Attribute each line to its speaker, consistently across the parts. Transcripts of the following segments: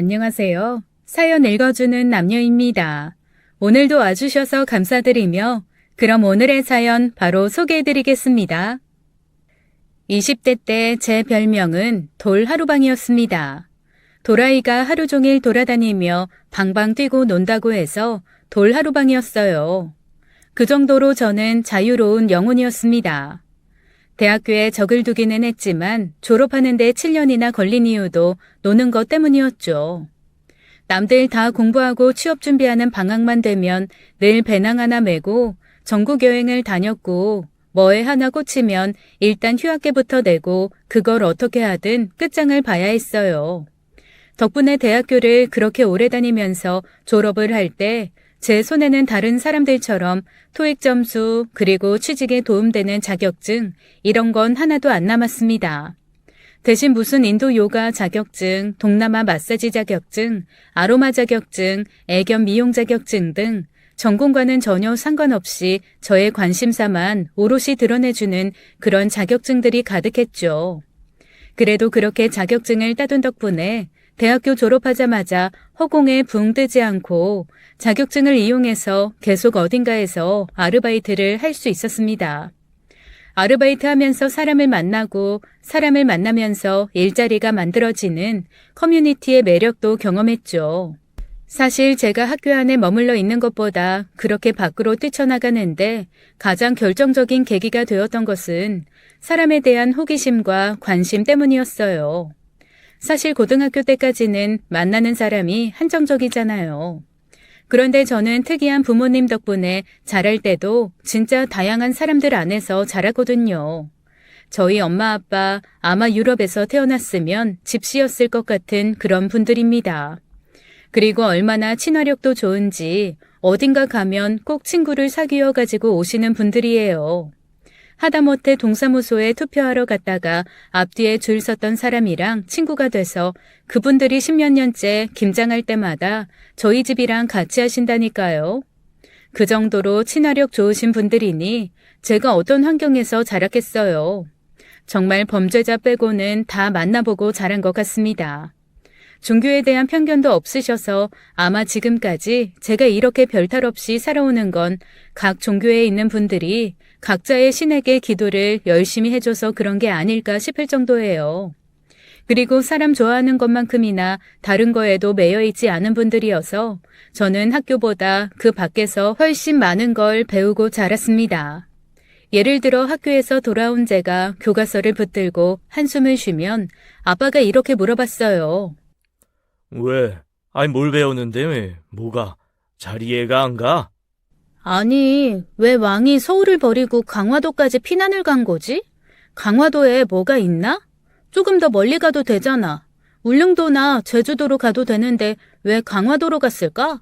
Speaker 1: 안녕하세요. 사연 읽어주는 남녀입니다. 오늘도 와주셔서 감사드리며 그럼 오늘의 사연 바로 소개해드리겠습니다. 20대 때 제 별명은 돌하루방이었습니다. 도라이가 하루 종일 돌아다니며 방방 뛰고 논다고 해서 돌하루방이었어요. 그 정도로 저는 자유로운 영혼이었습니다. 대학교에 적을 두기는 했지만 졸업하는데 7년이나 걸린 이유도 노는 것 때문이었죠. 남들 다 공부하고 취업 준비하는 방학만 되면 늘 배낭 하나 메고 전국 여행을 다녔고 뭐에 하나 꽂히면 일단 휴학계부터 내고 그걸 어떻게 하든 끝장을 봐야 했어요. 덕분에 대학교를 그렇게 오래 다니면서 졸업을 할 때 제 손에는 다른 사람들처럼 토익 점수 그리고 취직에 도움되는 자격증 이런 건 하나도 안 남았습니다. 대신 무슨 인도 요가 자격증, 동남아 마사지 자격증, 아로마 자격증, 애견 미용 자격증 등 전공과는 전혀 상관없이 저의 관심사만 오롯이 드러내주는 그런 자격증들이 가득했죠. 그래도 그렇게 자격증을 따둔 덕분에 대학교 졸업하자마자 허공에 붕 뜨지 않고 자격증을 이용해서 계속 어딘가에서 아르바이트를 할 수 있었습니다. 아르바이트 하면서 사람을 만나고 사람을 만나면서 일자리가 만들어지는 커뮤니티의 매력도 경험했죠. 사실 제가 학교 안에 머물러 있는 것보다 그렇게 밖으로 뛰쳐나가는데 가장 결정적인 계기가 되었던 것은 사람에 대한 호기심과 관심 때문이었어요. 사실 고등학교 때까지는 만나는 사람이 한정적이잖아요. 그런데 저는 특이한 부모님 덕분에 자랄 때도 진짜 다양한 사람들 안에서 자랐거든요. 저희 엄마 아빠 아마 유럽에서 태어났으면 집시였을 것 같은 그런 분들입니다. 그리고 얼마나 친화력도 좋은지 어딘가 가면 꼭 친구를 사귀어 가지고 오시는 분들이에요. 하다못해 동사무소에 투표하러 갔다가 앞뒤에 줄 섰던 사람이랑 친구가 돼서 그분들이 10몇 년째 김장할 때마다 저희 집이랑 같이 하신다니까요. 그 정도로 친화력 좋으신 분들이니 제가 어떤 환경에서 자랐겠어요. 정말 범죄자 빼고는 다 만나보고 자란 것 같습니다. 종교에 대한 편견도 없으셔서 아마 지금까지 제가 이렇게 별탈 없이 살아오는 건 각 종교에 있는 분들이 각자의 신에게 기도를 열심히 해줘서 그런 게 아닐까 싶을 정도예요. 그리고 사람 좋아하는 것만큼이나 다른 거에도 매여있지 않은 분들이어서 저는 학교보다 그 밖에서 훨씬 많은 걸 배우고 자랐습니다. 예를 들어 학교에서 돌아온 제가 교과서를 붙들고 한숨을 쉬면 아빠가 이렇게 물어봤어요.
Speaker 2: 왜? 아니 뭘 배웠는데 왜? 뭐가? 잘 이해가 안 가?
Speaker 1: 아니, 왜 왕이 서울을 버리고 강화도까지 피난을 간 거지? 강화도에 뭐가 있나? 조금 더 멀리 가도 되잖아. 울릉도나 제주도로 가도 되는데 왜 강화도로 갔을까?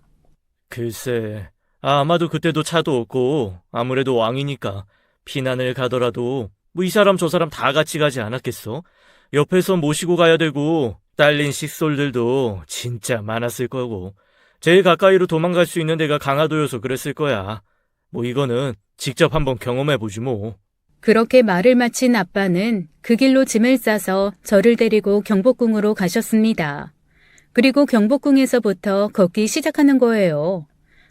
Speaker 2: 글쎄, 아마도 그때도 차도 없고 아무래도 왕이니까 피난을 가더라도 뭐 이 사람 저 사람 다 같이 가지 않았겠어? 옆에서 모시고 가야 되고 딸린 식솔들도 진짜 많았을 거고 제일 가까이로 도망갈 수 있는 데가 강화도여서 그랬을 거야. 뭐 이거는 직접 한번 경험해보지 뭐.
Speaker 1: 그렇게 말을 마친 아빠는 그 길로 짐을 싸서 저를 데리고 경복궁으로 가셨습니다. 그리고 경복궁에서부터 걷기 시작하는 거예요.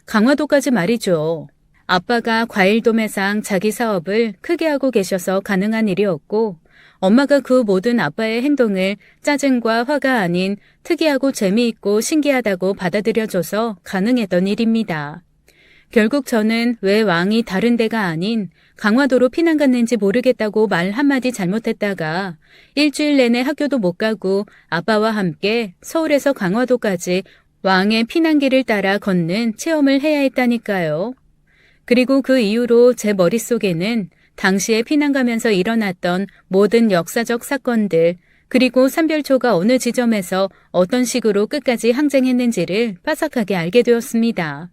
Speaker 1: 강화도까지 말이죠. 아빠가 과일도매상 자기 사업을 크게 하고 계셔서 가능한 일이었고 엄마가 그 모든 아빠의 행동을 짜증과 화가 아닌 특이하고 재미있고 신기하다고 받아들여줘서 가능했던 일입니다. 결국 저는 왜 왕이 다른 데가 아닌 강화도로 피난 갔는지 모르겠다고 말 한마디 잘못했다가 일주일 내내 학교도 못 가고 아빠와 함께 서울에서 강화도까지 왕의 피난길을 따라 걷는 체험을 해야 했다니까요. 그리고 그 이후로 제 머릿속에는 당시에 피난 가면서 일어났던 모든 역사적 사건들, 그리고 삼별초가 어느 지점에서 어떤 식으로 끝까지 항쟁했는지를 빠삭하게 알게 되었습니다.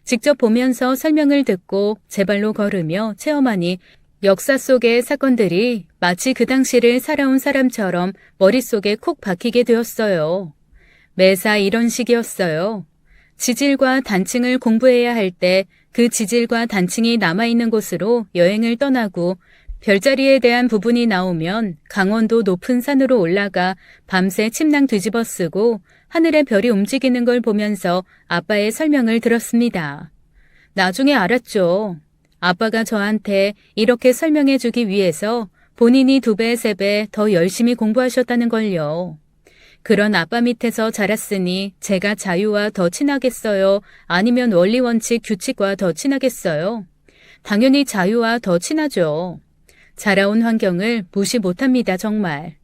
Speaker 1: 직접 보면서 설명을 듣고 제 발로 걸으며 체험하니 역사 속의 사건들이 마치 그 당시를 살아온 사람처럼 머릿속에 콕 박히게 되었어요. 매사 이런 식이었어요. 지질과 단층을 공부해야 할 때 그 지질과 단층이 남아있는 곳으로 여행을 떠나고 별자리에 대한 부분이 나오면 강원도 높은 산으로 올라가 밤새 침낭 뒤집어 쓰고 하늘의 별이 움직이는 걸 보면서 아빠의 설명을 들었습니다. 나중에 알았죠. 아빠가 저한테 이렇게 설명해 주기 위해서 본인이 2배, 3배 더 열심히 공부하셨다는 걸요. 그런 아빠 밑에서 자랐으니 제가 자유와 더 친하겠어요? 아니면 원리, 원칙, 규칙과 더 친하겠어요? 당연히 자유와 더 친하죠. 자라온 환경을 무시 못합니다, 정말.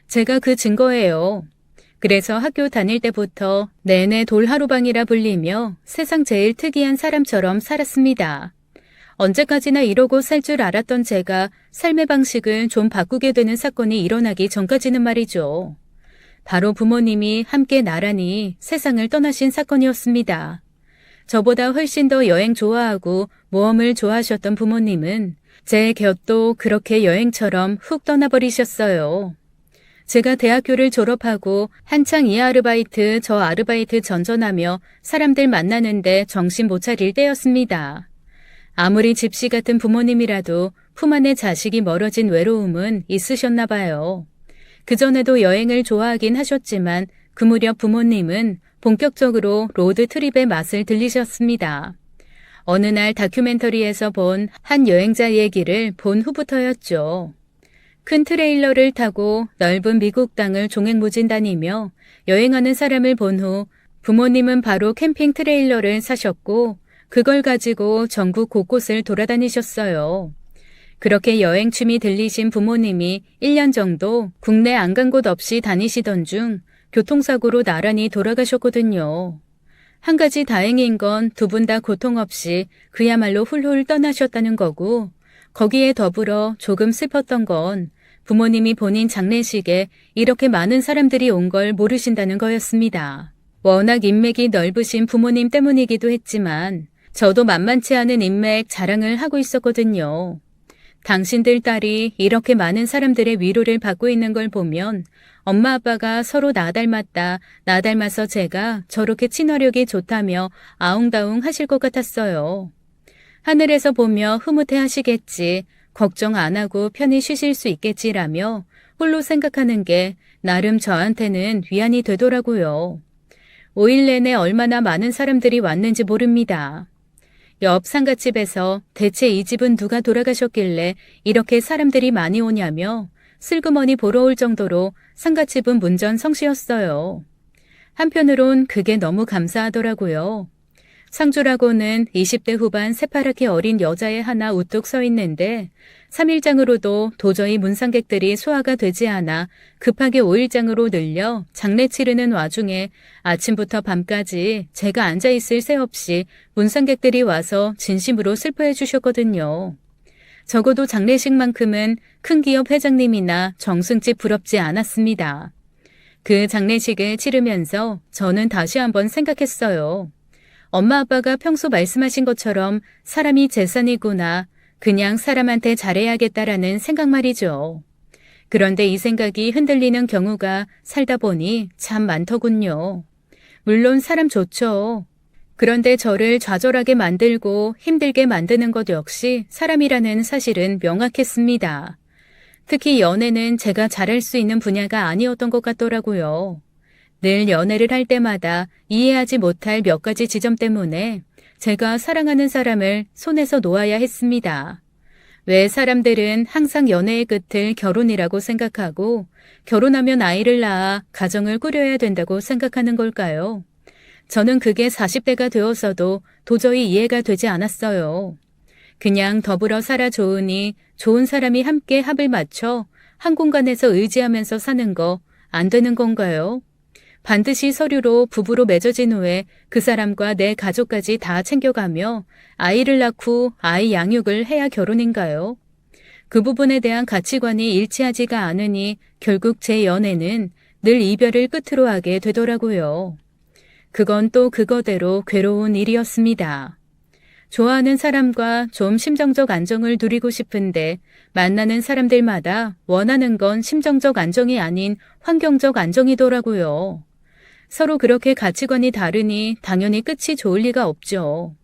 Speaker 1: 제가 그 증거예요. 그래서 학교 다닐 때부터 내내 돌하루방이라 불리며 세상 제일 특이한 사람처럼 살았습니다. 언제까지나 이러고 살 줄 알았던 제가 삶의 방식을 좀 바꾸게 되는 사건이 일어나기 전까지는 말이죠. 바로 부모님이 함께 나란히 세상을 떠나신 사건이었습니다. 저보다 훨씬 더 여행 좋아하고 모험을 좋아하셨던 부모님은 제 곁도 그렇게 여행처럼 훅 떠나버리셨어요. 제가 대학교를 졸업하고 한창 이 아르바이트 저 아르바이트 전전하며 사람들 만나는데 정신 못 차릴 때였습니다. 아무리 집시 같은 부모님이라도 품 안에 자식이 멀어진 외로움은 있으셨나 봐요. 그전에도 여행을 좋아하긴 하셨지만 그 무렵 부모님은 본격적으로 로드트립의 맛을 들리셨습니다. 어느 날 다큐멘터리에서 본 한 여행자 얘기를 본 후부터였죠. 큰 트레일러를 타고 넓은 미국 땅을 종횡무진 다니며 여행하는 사람을 본 후 부모님은 바로 캠핑 트레일러를 사셨고 그걸 가지고 전국 곳곳을 돌아다니셨어요. 그렇게 여행 취미 들리신 부모님이 1년 정도 국내 안 간 곳 없이 다니시던 중 교통사고로 나란히 돌아가셨거든요. 한 가지 다행인 건 2분 다 고통 없이 그야말로 훌훌 떠나셨다는 거고 거기에 더불어 조금 슬펐던 건 부모님이 본인 장례식에 이렇게 많은 사람들이 온 걸 모르신다는 거였습니다. 워낙 인맥이 넓으신 부모님 때문이기도 했지만 저도 만만치 않은 인맥 자랑을 하고 있었거든요. 당신들 딸이 이렇게 많은 사람들의 위로를 받고 있는 걸 보면 엄마 아빠가 서로 나 닮았다, 나 닮아서 제가 저렇게 친화력이 좋다며 아웅다웅 하실 것 같았어요. 하늘에서 보며 흐뭇해 하시겠지, 걱정 안 하고 편히 쉬실 수 있겠지라며 홀로 생각하는 게 나름 저한테는 위안이 되더라고요. 5일 내내 얼마나 많은 사람들이 왔는지 모릅니다. 옆 상가집에서 대체 이 집은 누가 돌아가셨길래 이렇게 사람들이 많이 오냐며 슬그머니 보러 올 정도로 상가집은 문전성시였어요. 한편으론 그게 너무 감사하더라고요. 상주라고는 20대 후반 새파랗게 어린 여자애 하나 우뚝 서 있는데 3일장으로도 도저히 문상객들이 소화가 되지 않아 급하게 5일장으로 늘려 장례 치르는 와중에 아침부터 밤까지 제가 앉아있을 새 없이 문상객들이 와서 진심으로 슬퍼해 주셨거든요. 적어도 장례식만큼은 큰 기업 회장님이나 정승집 부럽지 않았습니다. 그 장례식을 치르면서 저는 다시 한번 생각했어요. 엄마 아빠가 평소 말씀하신 것처럼 사람이 재산이구나. 그냥 사람한테 잘해야겠다라는 생각 말이죠. 그런데 이 생각이 흔들리는 경우가 살다 보니 참 많더군요. 물론 사람 좋죠. 그런데 저를 좌절하게 만들고 힘들게 만드는 것 역시 사람이라는 사실은 명확했습니다. 특히 연애는 제가 잘할 수 있는 분야가 아니었던 것 같더라고요. 늘 연애를 할 때마다 이해하지 못할 몇 가지 지점 때문에 제가 사랑하는 사람을 손에서 놓아야 했습니다. 왜 사람들은 항상 연애의 끝을 결혼이라고 생각하고 결혼하면 아이를 낳아 가정을 꾸려야 된다고 생각하는 걸까요? 저는 그게 40대가 되어서도 도저히 이해가 되지 않았어요. 그냥 더불어 살아 좋으니 좋은 사람이 함께 합을 맞춰 한 공간에서 의지하면서 사는 거 안 되는 건가요? 반드시 서류로 부부로 맺어진 후에 그 사람과 내 가족까지 다 챙겨가며 아이를 낳고 아이 양육을 해야 결혼인가요? 그 부분에 대한 가치관이 일치하지가 않으니 결국 제 연애는 늘 이별을 끝으로 하게 되더라고요. 그건 또 그거대로 괴로운 일이었습니다. 좋아하는 사람과 좀 심정적 안정을 누리고 싶은데 만나는 사람들마다 원하는 건 심정적 안정이 아닌 환경적 안정이더라고요. 서로 그렇게 가치관이 다르니 당연히 끝이 좋을 리가 없죠.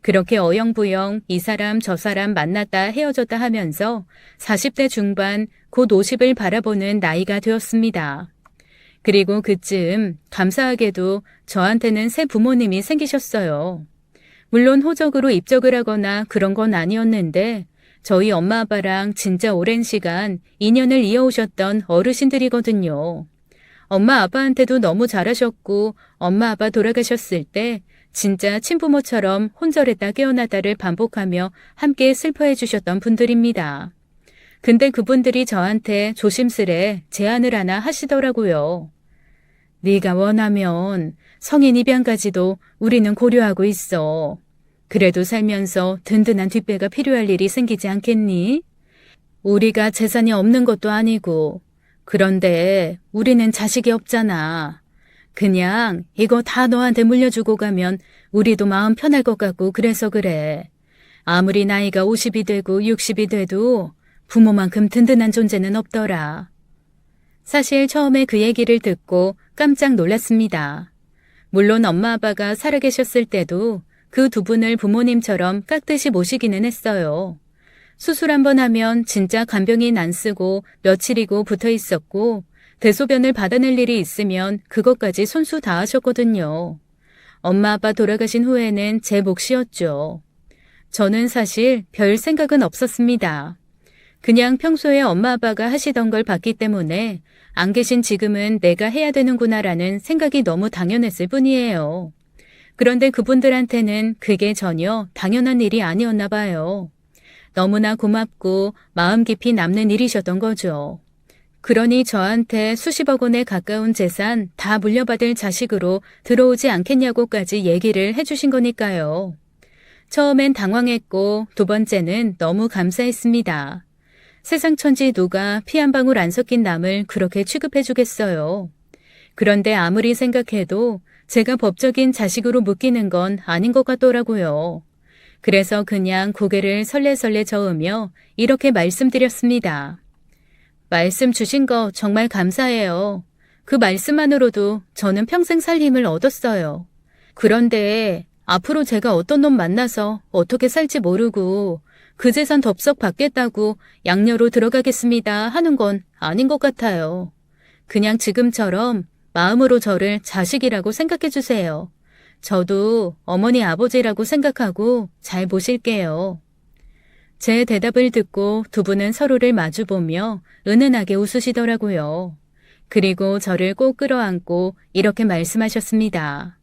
Speaker 1: 그렇게 어영부영 이 사람 저 사람 만났다 헤어졌다 하면서 40대 중반 곧 50을 바라보는 나이가 되었습니다. 그리고 그쯤 감사하게도 저한테는 새 부모님이 생기셨어요. 물론 호적으로 입적을 하거나 그런 건 아니었는데 저희 엄마 아빠랑 진짜 오랜 시간 인연을 이어오셨던 어르신들이거든요. 엄마 아빠한테도 너무 잘하셨고 엄마 아빠 돌아가셨을 때 진짜 친부모처럼 혼절했다 깨어나다를 반복하며 함께 슬퍼해 주셨던 분들입니다. 근데 그분들이 저한테 조심스레 제안을 하나 하시더라고요. 네가 원하면 성인 입양까지도 우리는 고려하고 있어. 그래도 살면서 든든한 뒷배가 필요할 일이 생기지 않겠니? 우리가 재산이 없는 것도 아니고 그런데 우리는 자식이 없잖아. 그냥 이거 다 너한테 물려주고 가면 우리도 마음 편할 것 같고 그래서 그래. 아무리 나이가 50이 되고 60이 돼도 부모만큼 든든한 존재는 없더라. 사실 처음에 그 얘기를 듣고 깜짝 놀랐습니다. 물론 엄마 아빠가 살아계셨을 때도 그 두 분을 부모님처럼 깍듯이 모시기는 했어요. 수술 한번 하면 진짜 간병인 안 쓰고 며칠이고 붙어 있었고 대소변을 받아낼 일이 있으면 그것까지 손수 다 하셨거든요. 엄마 아빠 돌아가신 후에는 제 몫이었죠. 저는 사실 별 생각은 없었습니다. 그냥 평소에 엄마 아빠가 하시던 걸 봤기 때문에 안 계신 지금은 내가 해야 되는구나라는 생각이 너무 당연했을 뿐이에요. 그런데 그분들한테는 그게 전혀 당연한 일이 아니었나 봐요. 너무나 고맙고 마음 깊이 남는 일이셨던 거죠. 그러니 저한테 수십억 원에 가까운 재산 다 물려받을 자식으로 들어오지 않겠냐고까지 얘기를 해주신 거니까요. 처음엔 당황했고 두 번째는 너무 감사했습니다. 세상 천지 누가 피 한 방울 안 섞인 남을 그렇게 취급해 주겠어요. 그런데 아무리 생각해도 제가 법적인 자식으로 묶이는 건 아닌 것 같더라고요. 그래서 그냥 고개를 설레설레 저으며 이렇게 말씀드렸습니다. 말씀 주신 거 정말 감사해요. 그 말씀만으로도 저는 평생 살 힘을 얻었어요. 그런데 앞으로 제가 어떤 놈 만나서 어떻게 살지 모르고 그 재산 덥석 받겠다고 양녀로 들어가겠습니다 하는 건 아닌 것 같아요. 그냥 지금처럼 마음으로 저를 자식이라고 생각해 주세요. 저도 어머니 아버지라고 생각하고 잘 모실게요. 제 대답을 듣고 두 분은 서로를 마주보며 은은하게 웃으시더라고요. 그리고 저를 꼭 끌어안고 이렇게 말씀하셨습니다.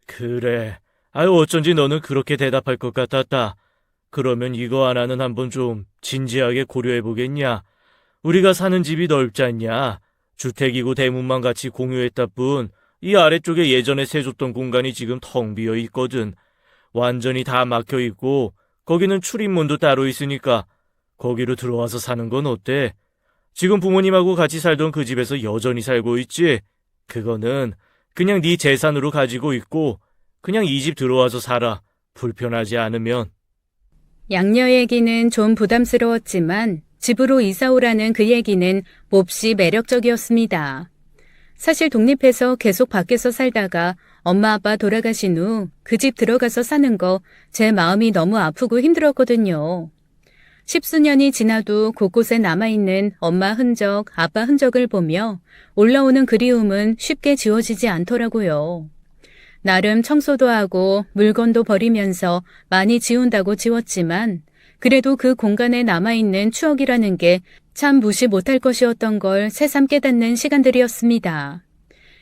Speaker 2: 그래. 아유, 어쩐지 너는 그렇게 대답할 것 같았다. 그러면 이거 하나는 한번 좀 진지하게 고려해보겠냐? 우리가 사는 집이 넓지 않냐? 주택이고 대문만 같이 공유했다 뿐 이 아래쪽에 예전에 세줬던 공간이 지금 텅 비어 있거든. 완전히 다 막혀 있고 거기는 출입문도 따로 있으니까 거기로 들어와서 사는 건 어때? 지금 부모님하고 같이 살던 그 집에서 여전히 살고 있지? 그거는 그냥 네 재산으로 가지고 있고 그냥 이 집 들어와서 살아. 불편하지 않으면.
Speaker 1: 양녀 얘기는 좀 부담스러웠지만 집으로 이사 오라는 그 얘기는 몹시 매력적이었습니다. 사실 독립해서 계속 밖에서 살다가 엄마 아빠 돌아가신 후 그 집 들어가서 사는 거 제 마음이 너무 아프고 힘들었거든요. 10수년이 지나도 곳곳에 남아있는 엄마 흔적, 아빠 흔적을 보며 올라오는 그리움은 쉽게 지워지지 않더라고요. 나름 청소도 하고 물건도 버리면서 많이 지운다고 지웠지만 그래도 그 공간에 남아있는 추억이라는 게 참 무시 못할 것이었던 걸 새삼 깨닫는 시간들이었습니다.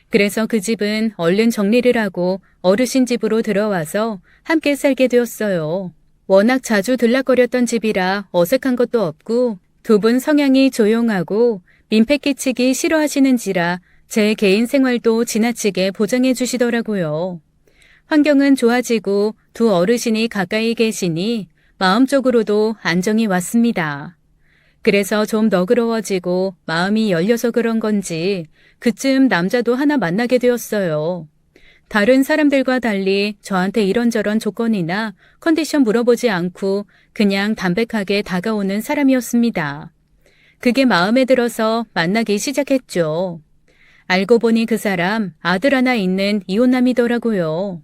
Speaker 1: 그래서 그 집은 얼른 정리를 하고 어르신 집으로 들어와서 함께 살게 되었어요. 워낙 자주 들락거렸던 집이라 어색한 것도 없고 두 분 성향이 조용하고 민폐 끼치기 싫어하시는지라 제 개인 생활도 지나치게 보장해 주시더라고요. 환경은 좋아지고 두 어르신이 가까이 계시니 마음적으로도 안정이 왔습니다. 그래서 좀 너그러워지고 마음이 열려서 그런 건지 그쯤 남자도 하나 만나게 되었어요. 다른 사람들과 달리 저한테 이런저런 조건이나 컨디션 물어보지 않고 그냥 담백하게 다가오는 사람이었습니다. 그게 마음에 들어서 만나기 시작했죠. 알고 보니 그 사람 아들 하나 있는 이혼남이더라고요.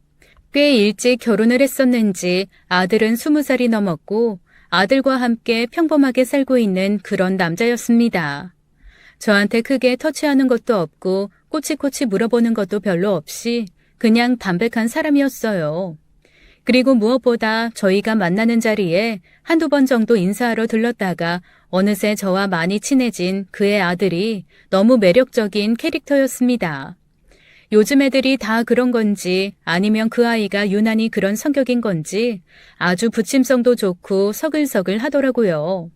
Speaker 1: 꽤 일찍 결혼을 했었는지 아들은 20살이 넘었고 아들과 함께 평범하게 살고 있는 그런 남자였습니다. 저한테 크게 터치하는 것도 없고 꼬치꼬치 물어보는 것도 별로 없이 그냥 담백한 사람이었어요. 그리고 무엇보다 저희가 만나는 자리에 한두 번 정도 인사하러 들렀다가 어느새 저와 많이 친해진 그의 아들이 너무 매력적인 캐릭터였습니다. 요즘 애들이 다 그런 건지 아니면 그 아이가 유난히 그런 성격인 건지 아주 부침성도 좋고 서글서글 하더라고요.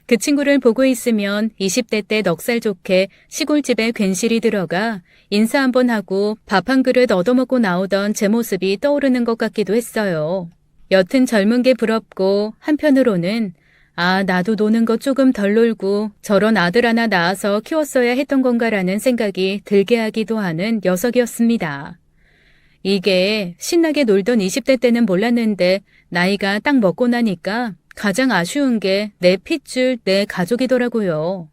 Speaker 1: 그 친구를 보고 있으면 20대 때 넉살 좋게 시골집에 괜시리 들어가 인사 한번 하고 밥 한 그릇 얻어먹고 나오던 제 모습이 떠오르는 것 같기도 했어요. 여튼 젊은 게 부럽고 한편으로는 나도 노는 거 조금 덜 놀고 저런 아들 하나 낳아서 키웠어야 했던 건가라는 생각이 들게 하기도 하는 녀석이었습니다. 이게 신나게 놀던 20대 때는 몰랐는데 나이가 딱 먹고 나니까 가장 아쉬운 게 내 핏줄, 내 가족이더라고요.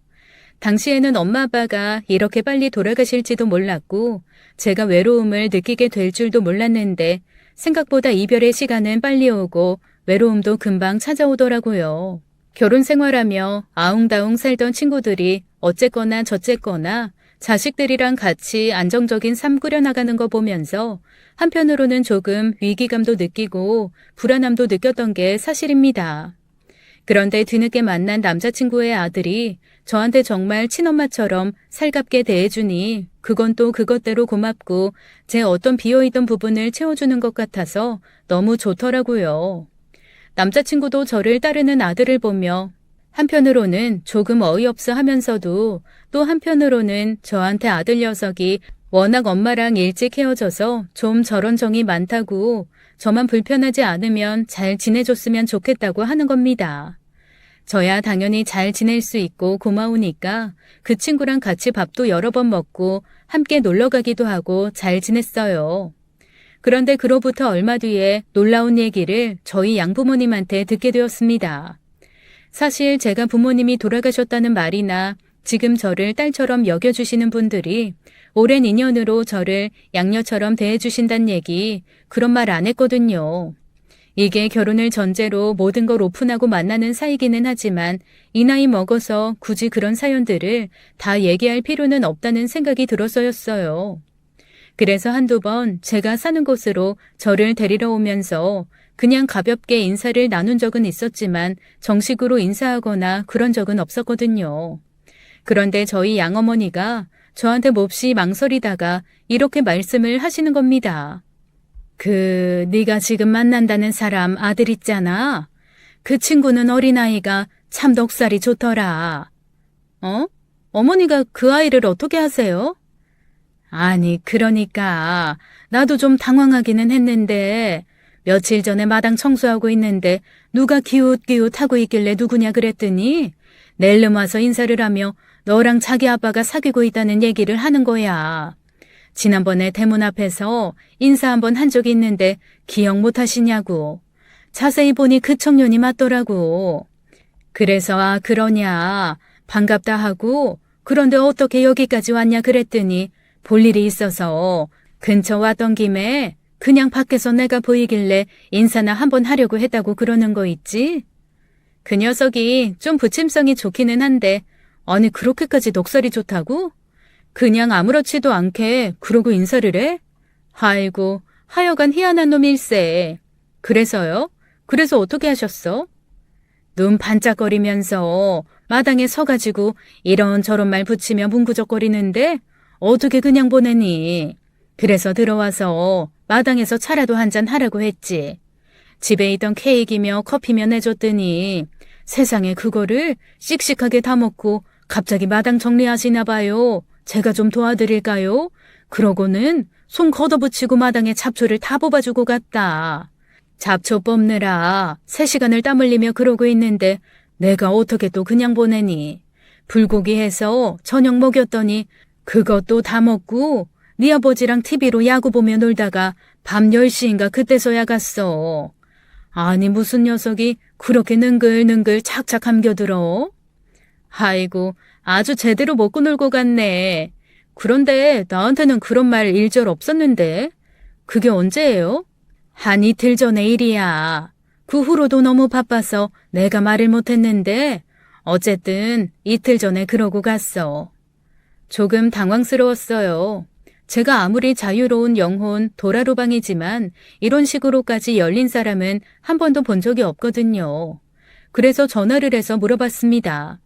Speaker 1: 당시에는 엄마 아빠가 이렇게 빨리 돌아가실지도 몰랐고 제가 외로움을 느끼게 될 줄도 몰랐는데 생각보다 이별의 시간은 빨리 오고 외로움도 금방 찾아오더라고요. 결혼 생활하며 아웅다웅 살던 친구들이 어쨌거나 저쨌거나 자식들이랑 같이 안정적인 삶 꾸려나가는 거 보면서 한편으로는 조금 위기감도 느끼고 불안함도 느꼈던 게 사실입니다. 그런데 뒤늦게 만난 남자친구의 아들이 저한테 정말 친엄마처럼 살갑게 대해주니 그건 또 그것대로 고맙고 제 어떤 비어있던 부분을 채워주는 것 같아서 너무 좋더라고요. 남자친구도 저를 따르는 아들을 보며 한편으로는 조금 어이없어 하면서도 또 한편으로는 저한테 아들 녀석이 워낙 엄마랑 일찍 헤어져서 좀 저런 정이 많다고 저만 불편하지 않으면 잘 지내줬으면 좋겠다고 하는 겁니다. 저야 당연히 잘 지낼 수 있고 고마우니까 그 친구랑 같이 밥도 여러 번 먹고 함께 놀러 가기도 하고 잘 지냈어요. 그런데 그로부터 얼마 뒤에 놀라운 얘기를 저희 양부모님한테 듣게 되었습니다. 사실 제가 부모님이 돌아가셨다는 말이나 지금 저를 딸처럼 여겨주시는 분들이 오랜 인연으로 저를 양녀처럼 대해주신다는 얘기 그런 말 안 했거든요. 이게 결혼을 전제로 모든 걸 오픈하고 만나는 사이기는 하지만 이 나이 먹어서 굳이 그런 사연들을 다 얘기할 필요는 없다는 생각이 들어서였어요. 그래서 한두 번 제가 사는 곳으로 저를 데리러 오면서 그냥 가볍게 인사를 나눈 적은 있었지만 정식으로 인사하거나 그런 적은 없었거든요. 그런데 저희 양어머니가 저한테 몹시 망설이다가 이렇게 말씀을 하시는 겁니다. 네가 지금 만난다는 사람 아들 있잖아. 그 친구는 어린아이가 참 넉살이 좋더라. 어머니가 그 아이를 어떻게 하세요? 아니, 그러니까 나도 좀 당황하기는 했는데 며칠 전에 마당 청소하고 있는데 누가 기웃기웃하고 있길래 누구냐 그랬더니 낼름 와서 인사를 하며 너랑 자기 아빠가 사귀고 있다는 얘기를 하는 거야. 지난번에 대문 앞에서 인사 한번 한 적이 있는데 기억 못 하시냐고. 자세히 보니 그 청년이 맞더라고. 그래서 그러냐 반갑다 하고 그런데 어떻게 여기까지 왔냐 그랬더니 볼 일이 있어서 근처 왔던 김에 그냥 밖에서 내가 보이길래 인사나 한번 하려고 했다고 그러는 거 있지? 그 녀석이 좀 부침성이 좋기는 한데 아니 그렇게까지 넉살이 좋다고? 그냥 아무렇지도 않게 그러고 인사를 해? 아이고 하여간 희한한 놈일세. 그래서요? 그래서 어떻게 하셨어? 눈 반짝거리면서 마당에 서가지고 이런저런 말 붙이며 문구적거리는데 어떻게 그냥 보내니? 그래서 들어와서 마당에서 차라도 한잔 하라고 했지. 집에 있던 케이크며 커피며 내줬더니 세상에 그거를 씩씩하게 다 먹고 갑자기 마당 정리하시나 봐요. 제가 좀 도와드릴까요? 그러고는 손 걷어붙이고 마당에 잡초를 다 뽑아주고 갔다. 잡초 뽑느라 3시간을 땀 흘리며 그러고 있는데 내가 어떻게 또 그냥 보내니. 불고기 해서 저녁 먹였더니 그것도 다 먹고 네 아버지랑 TV로 야구 보며 놀다가 밤 10시인가 그때서야 갔어. 아니 무슨 녀석이 그렇게 능글능글 착착 감겨들어? 아이고 아주 제대로 먹고 놀고 갔네. 그런데 나한테는 그런 말 일절 없었는데. 그게 언제예요? 한 이틀 전의 일이야. 그 후로도 너무 바빠서 내가 말을 못했는데 어쨌든 이틀 전에 그러고 갔어. 조금 당황스러웠어요. 제가 아무리 자유로운 영혼 도라로방이지만 이런 식으로까지 열린 사람은 한 번도 본 적이 없거든요. 그래서 전화를 해서 물어봤습니다.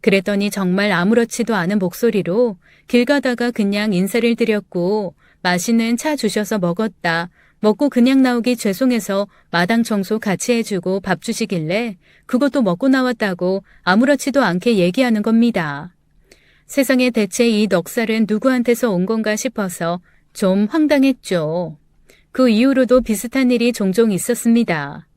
Speaker 1: 그랬더니 정말 아무렇지도 않은 목소리로 길 가다가 그냥 인사를 드렸고 맛있는 차 주셔서 먹었다. 먹고 그냥 나오기 죄송해서 마당 청소 같이 해주고 밥 주시길래 그것도 먹고 나왔다고 아무렇지도 않게 얘기하는 겁니다. 세상에 대체 이 넉살은 누구한테서 온 건가 싶어서 좀 황당했죠. 그 이후로도 비슷한 일이 종종 있었습니다.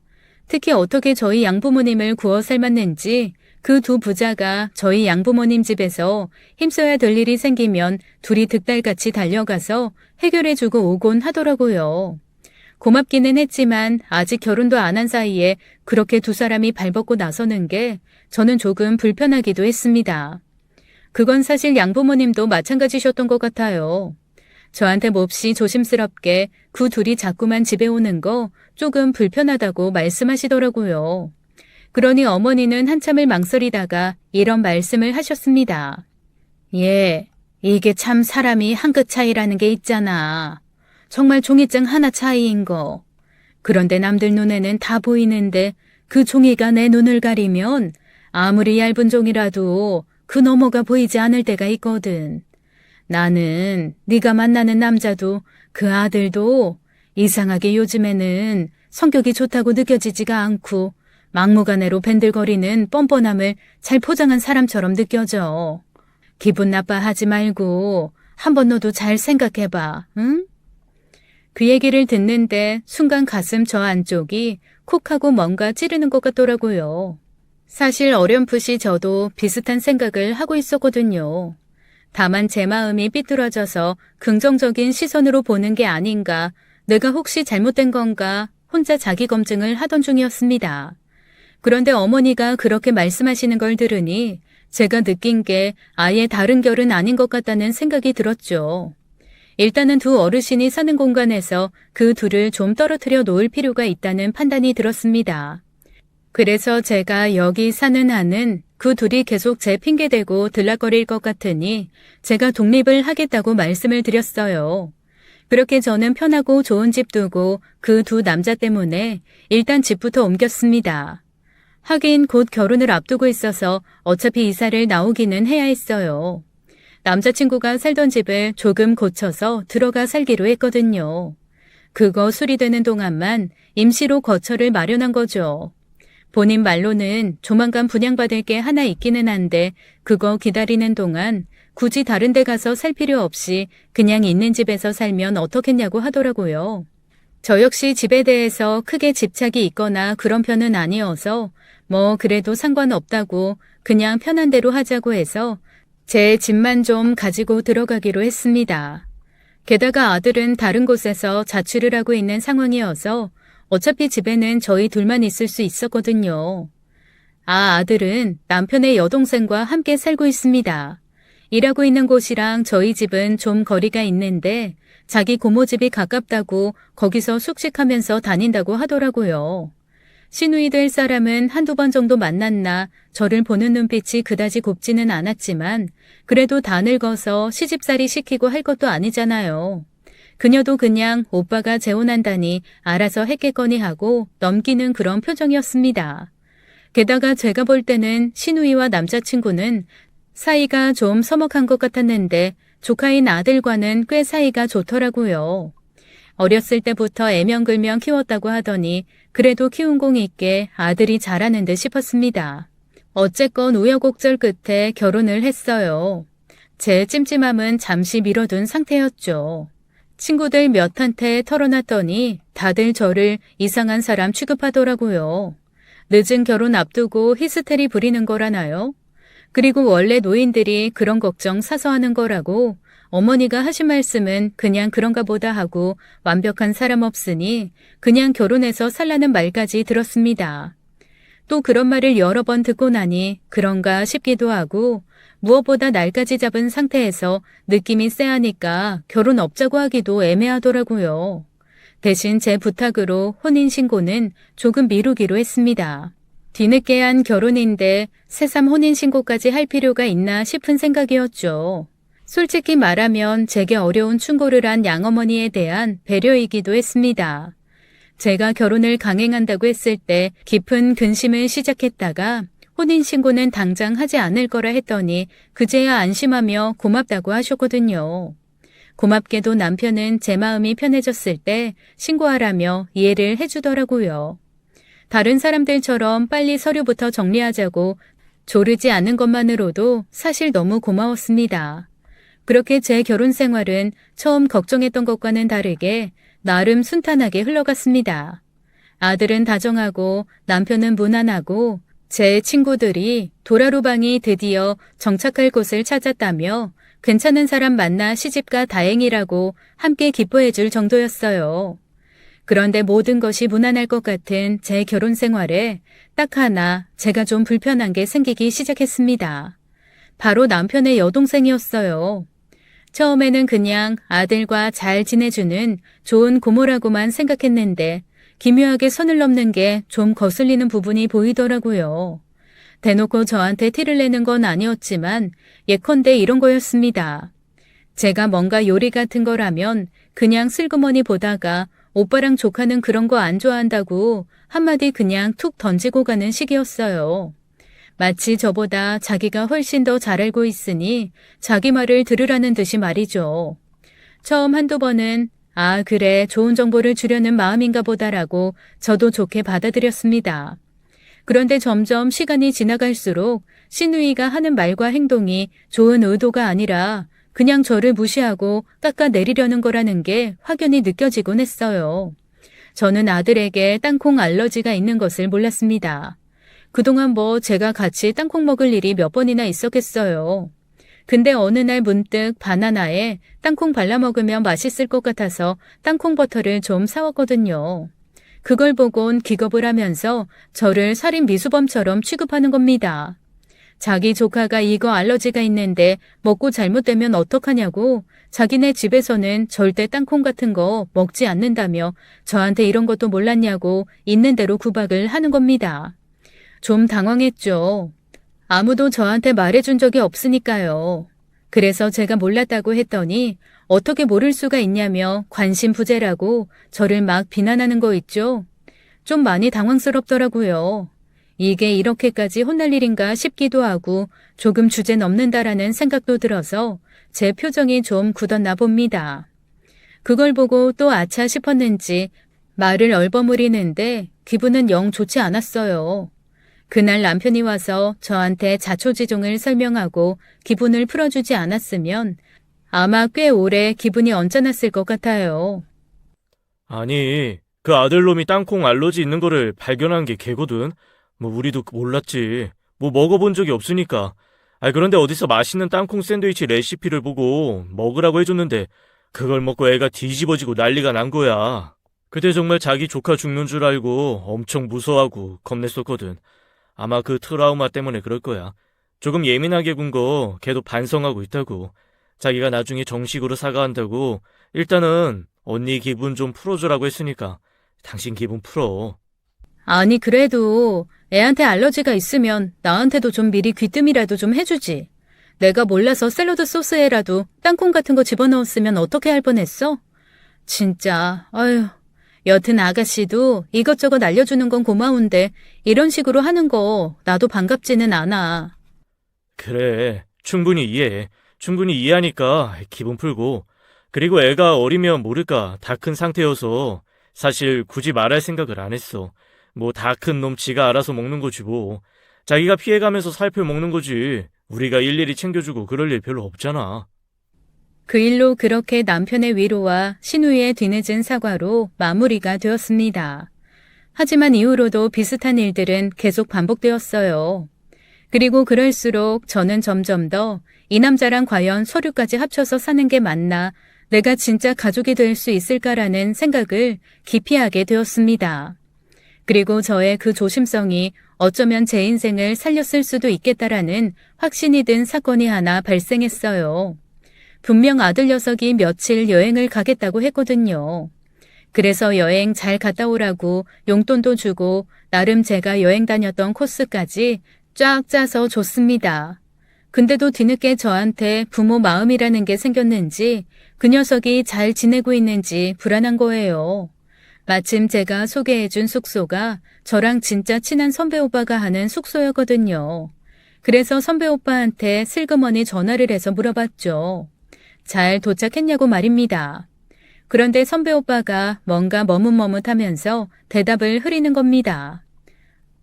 Speaker 1: 특히 어떻게 저희 양부모님을 구워 삶았는지 그 두 부자가 저희 양부모님 집에서 힘써야 될 일이 생기면 둘이 득달같이 달려가서 해결해주고 오곤 하더라고요. 고맙기는 했지만 아직 결혼도 안 한 사이에 그렇게 두 사람이 발벗고 나서는 게 저는 조금 불편하기도 했습니다. 그건 사실 양부모님도 마찬가지셨던 것 같아요. 저한테 몹시 조심스럽게 그 둘이 자꾸만 집에 오는 거 조금 불편하다고 말씀하시더라고요. 그러니 어머니는 한참을 망설이다가 이런 말씀을 하셨습니다. 예, 이게 참 사람이 한 끗 차이라는 게 있잖아. 정말 종이장 하나 차이인 거. 그런데 남들 눈에는 다 보이는데 그 종이가 내 눈을 가리면 아무리 얇은 종이라도 그 너머가 보이지 않을 때가 있거든. 나는 네가 만나는 남자도 그 아들도 이상하게 요즘에는 성격이 좋다고 느껴지지가 않고 막무가내로 밴들거리는 뻔뻔함을 잘 포장한 사람처럼 느껴져. 기분 나빠하지 말고 한번 너도 잘 생각해봐, 응? 그 얘기를 듣는데 순간 가슴 저 안쪽이 콕 하고 뭔가 찌르는 것 같더라고요. 사실 어렴풋이 저도 비슷한 생각을 하고 있었거든요. 다만 제 마음이 삐뚤어져서 긍정적인 시선으로 보는 게 아닌가, 내가 혹시 잘못된 건가 혼자 자기 검증을 하던 중이었습니다. 그런데 어머니가 그렇게 말씀하시는 걸 들으니 제가 느낀 게 아예 다른 결은 아닌 것 같다는 생각이 들었죠. 일단은 두 어르신이 사는 공간에서 그 둘을 좀 떨어뜨려 놓을 필요가 있다는 판단이 들었습니다. 그래서 제가 여기 사는 한은 그 둘이 계속 제 핑계대고 들락거릴 것 같으니 제가 독립을 하겠다고 말씀을 드렸어요. 그렇게 저는 편하고 좋은 집 두고 그 두 남자 때문에 일단 집부터 옮겼습니다. 하긴 곧 결혼을 앞두고 있어서 어차피 이사를 나오기는 해야 했어요. 남자친구가 살던 집을 조금 고쳐서 들어가 살기로 했거든요. 그거 수리되는 동안만 임시로 거처를 마련한 거죠. 본인 말로는 조만간 분양받을 게 하나 있기는 한데 그거 기다리는 동안 굳이 다른 데 가서 살 필요 없이 그냥 있는 집에서 살면 어떻겠냐고 하더라고요. 저 역시 집에 대해서 크게 집착이 있거나 그런 편은 아니어서 뭐 그래도 상관없다고 그냥 편한 대로 하자고 해서 제 집만 좀 가지고 들어가기로 했습니다. 게다가 아들은 다른 곳에서 자취를 하고 있는 상황이어서 어차피 집에는 저희 둘만 있을 수 있었거든요. 아들은 남편의 여동생과 함께 살고 있습니다. 일하고 있는 곳이랑 저희 집은 좀 거리가 있는데 자기 고모 집이 가깝다고 거기서 숙식하면서 다닌다고 하더라고요. 시누이 될 사람은 한두 번 정도 만났나 저를 보는 눈빛이 그다지 곱지는 않았지만 그래도 다 늙어서 시집살이 시키고 할 것도 아니잖아요. 그녀도 그냥 오빠가 재혼한다니 알아서 했겠거니 하고 넘기는 그런 표정이었습니다. 게다가 제가 볼 때는 시누이와 남자친구는 사이가 좀 서먹한 것 같았는데 조카인 아들과는 꽤 사이가 좋더라고요. 어렸을 때부터 애명글명 키웠다고 하더니 그래도 키운 공이 있게 아들이 잘하는 듯 싶었습니다. 어쨌건 우여곡절 끝에 결혼을 했어요. 제 찜찜함은 잠시 미뤄둔 상태였죠. 친구들 몇한테 털어놨더니 다들 저를 이상한 사람 취급하더라고요. 늦은 결혼 앞두고 히스테리 부리는 거라나요? 그리고 원래 노인들이 그런 걱정 사서 하는 거라고 어머니가 하신 말씀은 그냥 그런가 보다 하고 완벽한 사람 없으니 그냥 결혼해서 살라는 말까지 들었습니다. 또 그런 말을 여러 번 듣고 나니 그런가 싶기도 하고 무엇보다 날까지 잡은 상태에서 느낌이 쎄하니까 결혼 없자고 하기도 애매하더라고요. 대신 제 부탁으로 혼인신고는 조금 미루기로 했습니다. 뒤늦게 한 결혼인데 새삼 혼인신고까지 할 필요가 있나 싶은 생각이었죠. 솔직히 말하면 제게 어려운 충고를 한 양어머니에 대한 배려이기도 했습니다. 제가 결혼을 강행한다고 했을 때 깊은 근심을 시작했다가 혼인신고는 당장 하지 않을 거라 했더니 그제야 안심하며 고맙다고 하셨거든요. 고맙게도 남편은 제 마음이 편해졌을 때 신고하라며 이해를 해주더라고요. 다른 사람들처럼 빨리 서류부터 정리하자고 조르지 않은 것만으로도 사실 너무 고마웠습니다. 그렇게 제 결혼 생활은 처음 걱정했던 것과는 다르게 나름 순탄하게 흘러갔습니다. 아들은 다정하고 남편은 무난하고 제 친구들이 도라루방이 드디어 정착할 곳을 찾았다며 괜찮은 사람 만나 시집가 다행이라고 함께 기뻐해 줄 정도였어요. 그런데 모든 것이 무난할 것 같은 제 결혼 생활에 딱 하나 제가 좀 불편한 게 생기기 시작했습니다. 바로 남편의 여동생이었어요. 처음에는 그냥 아들과 잘 지내주는 좋은 고모라고만 생각했는데 기묘하게 선을 넘는 게 좀 거슬리는 부분이 보이더라고요. 대놓고 저한테 티를 내는 건 아니었지만 예컨대 이런 거였습니다. 제가 뭔가 요리 같은 거라면 그냥 슬그머니 보다가 오빠랑 조카는 그런 거 안 좋아한다고 한마디 그냥 툭 던지고 가는 식이었어요. 마치 저보다 자기가 훨씬 더 잘 알고 있으니 자기 말을 들으라는 듯이 말이죠. 처음 한두 번은 아, 그래, 좋은 정보를 주려는 마음인가 보다라고 저도 좋게 받아들였습니다. 그런데 점점 시간이 지나갈수록 시누이가 하는 말과 행동이 좋은 의도가 아니라 그냥 저를 무시하고 깎아내리려는 거라는 게 확연히 느껴지곤 했어요. 저는 아들에게 땅콩 알러지가 있는 것을 몰랐습니다. 그동안 뭐 제가 같이 땅콩 먹을 일이 몇 번이나 있었겠어요. 근데 어느 날 문득 바나나에 땅콩 발라 먹으면 맛있을 것 같아서 땅콩 버터를 좀 사왔거든요. 그걸 보곤 기겁을 하면서 저를 살인 미수범처럼 취급하는 겁니다. 자기 조카가 이거 알러지가 있는데 먹고 잘못되면 어떡하냐고 자기네 집에서는 절대 땅콩 같은 거 먹지 않는다며 저한테 이런 것도 몰랐냐고 있는 대로 구박을 하는 겁니다. 좀 당황했죠. 아무도 저한테 말해준 적이 없으니까요. 그래서 제가 몰랐다고 했더니 어떻게 모를 수가 있냐며 관심 부재라고 저를 막 비난하는 거 있죠. 좀 많이 당황스럽더라고요. 이게 이렇게까지 혼날 일인가 싶기도 하고 조금 주제 넘는다라는 생각도 들어서 제 표정이 좀 굳었나 봅니다. 그걸 보고 또 아차 싶었는지 말을 얼버무리는데 기분은 영 좋지 않았어요. 그날 남편이 와서 저한테 자초지종을 설명하고 기분을 풀어주지 않았으면 아마 꽤 오래 기분이 언짢았을 것 같아요.
Speaker 2: 아니, 그 아들놈이 땅콩 알러지 있는 거를 발견한 게 걔거든. 뭐 우리도 몰랐지. 뭐 먹어본 적이 없으니까. 그런데 어디서 맛있는 땅콩 샌드위치 레시피를 보고 먹으라고 해줬는데 그걸 먹고 애가 뒤집어지고 난리가 난 거야. 그때 정말 자기 조카 죽는 줄 알고 엄청 무서워하고 겁냈었거든. 아마 그 트라우마 때문에 그럴 거야. 조금 예민하게 군 거 걔도 반성하고 있다고. 자기가 나중에 정식으로 사과한다고 일단은 언니 기분 좀 풀어주라고 했으니까 당신 기분 풀어.
Speaker 1: 아니 그래도 애한테 알러지가 있으면 나한테도 좀 미리 귀뜸이라도 좀 해주지. 내가 몰라서 샐러드 소스에라도 땅콩 같은 거 집어넣었으면 어떻게 할 뻔했어? 진짜 아휴. 여튼 아가씨도 이것저것 알려주는 건 고마운데 이런 식으로 하는 거 나도 반갑지는 않아.
Speaker 2: 그래, 충분히 이해해. 충분히 이해하니까 기분 풀고. 그리고 애가 어리면 모를까 다 큰 상태여서 사실 굳이 말할 생각을 안 했어. 뭐 다 큰 놈 지가 알아서 먹는 거지 뭐. 자기가 피해가면서 살펴 먹는 거지. 우리가 일일이 챙겨주고 그럴 일 별로 없잖아.
Speaker 1: 그 일로 그렇게 남편의 위로와 신우이의 뒤늦은 사과로 마무리가 되었습니다. 하지만 이후로도 비슷한 일들은 계속 반복되었어요. 그리고 그럴수록 저는 점점 더 이 남자랑 과연 서류까지 합쳐서 사는 게 맞나, 내가 진짜 가족이 될 수 있을까라는 생각을 기피하게 되었습니다. 그리고 저의 그 조심성이 어쩌면 제 인생을 살렸을 수도 있겠다라는 확신이 든 사건이 하나 발생했어요. 분명 아들 녀석이 며칠 여행을 가겠다고 했거든요. 그래서 여행 잘 갔다 오라고 용돈도 주고 나름 제가 여행 다녔던 코스까지 쫙 짜서 줬습니다. 근데도 뒤늦게 저한테 부모 마음이라는 게 생겼는지 그 녀석이 잘 지내고 있는지 불안한 거예요. 마침 제가 소개해준 숙소가 저랑 진짜 친한 선배 오빠가 하는 숙소였거든요. 그래서 선배 오빠한테 슬그머니 전화를 해서 물어봤죠. 잘 도착했냐고 말입니다. 그런데 선배 오빠가 뭔가 머뭇머뭇하면서 대답을 흐리는 겁니다.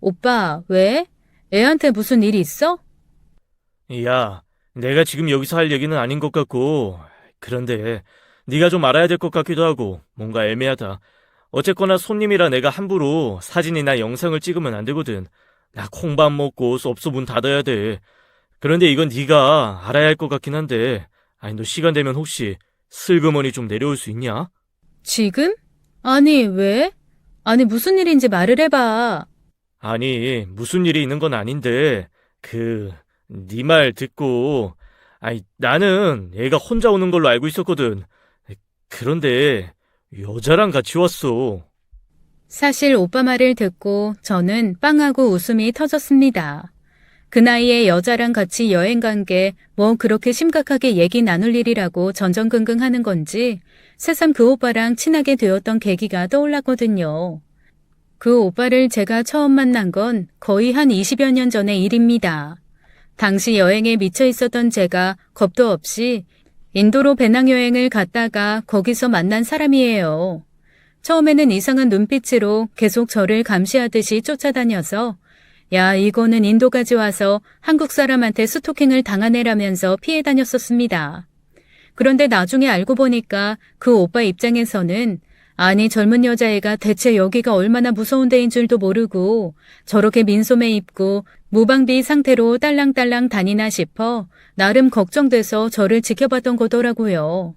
Speaker 1: 오빠, 왜? 애한테 무슨 일 있어?
Speaker 2: 야, 내가 지금 여기서 할 얘기는 아닌 것 같고, 그런데 네가 좀 알아야 될 것 같기도 하고 뭔가 애매하다. 어쨌거나 손님이라 내가 함부로 사진이나 영상을 찍으면 안 되거든. 나 콩밥 먹고 섭소 문 닫아야 돼. 그런데 이건 네가 알아야 할 것 같긴 한데, 아니 너 시간 되면 혹시 슬그머니 좀 내려올 수 있냐?
Speaker 1: 지금? 아니, 왜? 아니, 무슨 일인지 말을 해봐.
Speaker 2: 아니, 무슨 일이 있는 건 아닌데, 네 말 듣고, 아니, 나는 애가 혼자 오는 걸로 알고 있었거든. 그런데, 여자랑 같이 왔어.
Speaker 1: 사실 오빠 말을 듣고 저는 빵하고 웃음이 터졌습니다. 그 나이에 여자랑 같이 여행 간 게 뭐 그렇게 심각하게 얘기 나눌 일이라고 전전긍긍 하는 건지 새삼 그 오빠랑 친하게 되었던 계기가 떠올랐거든요. 그 오빠를 제가 처음 만난 건 거의 한 20여 년 전의 일입니다. 당시 여행에 미쳐 있었던 제가 겁도 없이 인도로 배낭여행을 갔다가 거기서 만난 사람이에요. 처음에는 이상한 눈빛으로 계속 저를 감시하듯이 쫓아다녀서 야, 이거는 인도까지 와서 한국 사람한테 스토킹을 당한 애라면서 피해 다녔었습니다. 그런데 나중에 알고 보니까 그 오빠 입장에서는 아니 젊은 여자애가 대체 여기가 얼마나 무서운 데인 줄도 모르고 저렇게 민소매 입고 무방비 상태로 딸랑딸랑 다니나 싶어 나름 걱정돼서 저를 지켜봤던 거더라고요.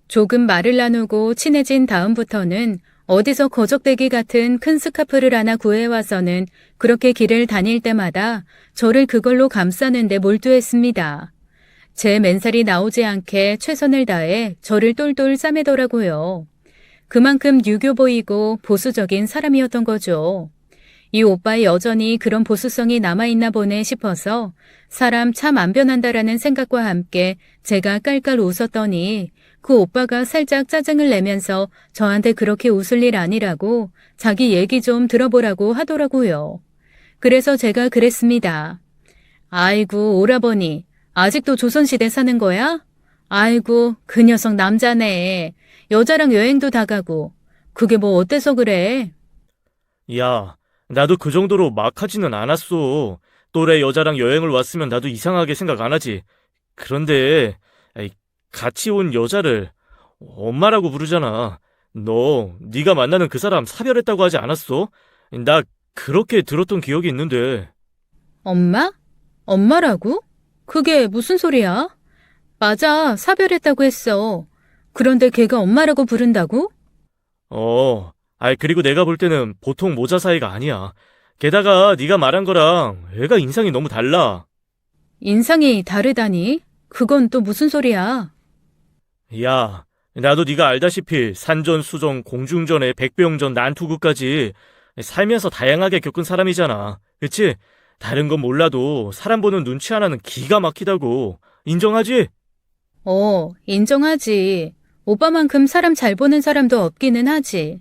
Speaker 1: 조금 말을 나누고 친해진 다음부터는 어디서 거적대기 같은 큰 스카프를 하나 구해와서는 그렇게 길을 다닐 때마다 저를 그걸로 감싸는데 몰두했습니다. 제 맨살이 나오지 않게 최선을 다해 저를 똘똘 싸매더라고요. 그만큼 유교 보이고 보수적인 사람이었던 거죠. 이 오빠의 여전히 그런 보수성이 남아있나 보네 싶어서 사람 참 안 변한다라는 생각과 함께 제가 깔깔 웃었더니 그 오빠가 살짝 짜증을 내면서 저한테 그렇게 웃을 일 아니라고 자기 얘기 좀 들어보라고 하더라고요. 그래서 제가 그랬습니다. 아이고 오라버니 아직도 조선시대 사는 거야? 아이고 그 녀석 남자네. 여자랑 여행도 다 가고 그게 뭐 어때서 그래?
Speaker 2: 야, 나도 그 정도로 막 하지는 않았어. 또래 여자랑 여행을 왔으면 나도 이상하게 생각 안 하지. 그런데, 아이, 같이 온 여자를 엄마라고 부르잖아. 네가 만나는 그 사람 사별했다고 하지 않았어? 나 그렇게 들었던 기억이 있는데.
Speaker 1: 엄마? 엄마라고? 그게 무슨 소리야? 맞아, 사별했다고 했어. 그런데 걔가 엄마라고 부른다고?
Speaker 2: 그리고 내가 볼 때는 보통 모자 사이가 아니야. 게다가 네가 말한 거랑 애가 인상이 너무 달라.
Speaker 1: 인상이 다르다니? 그건 또 무슨 소리야?
Speaker 2: 야, 나도 네가 알다시피 산전, 수전, 공중전에 백병전, 난투구까지 살면서 다양하게 겪은 사람이잖아. 그치? 다른 건 몰라도 사람 보는 눈치 하나는 기가 막히다고. 인정하지?
Speaker 1: 인정하지. 오빠만큼 사람 잘 보는 사람도 없기는 하지.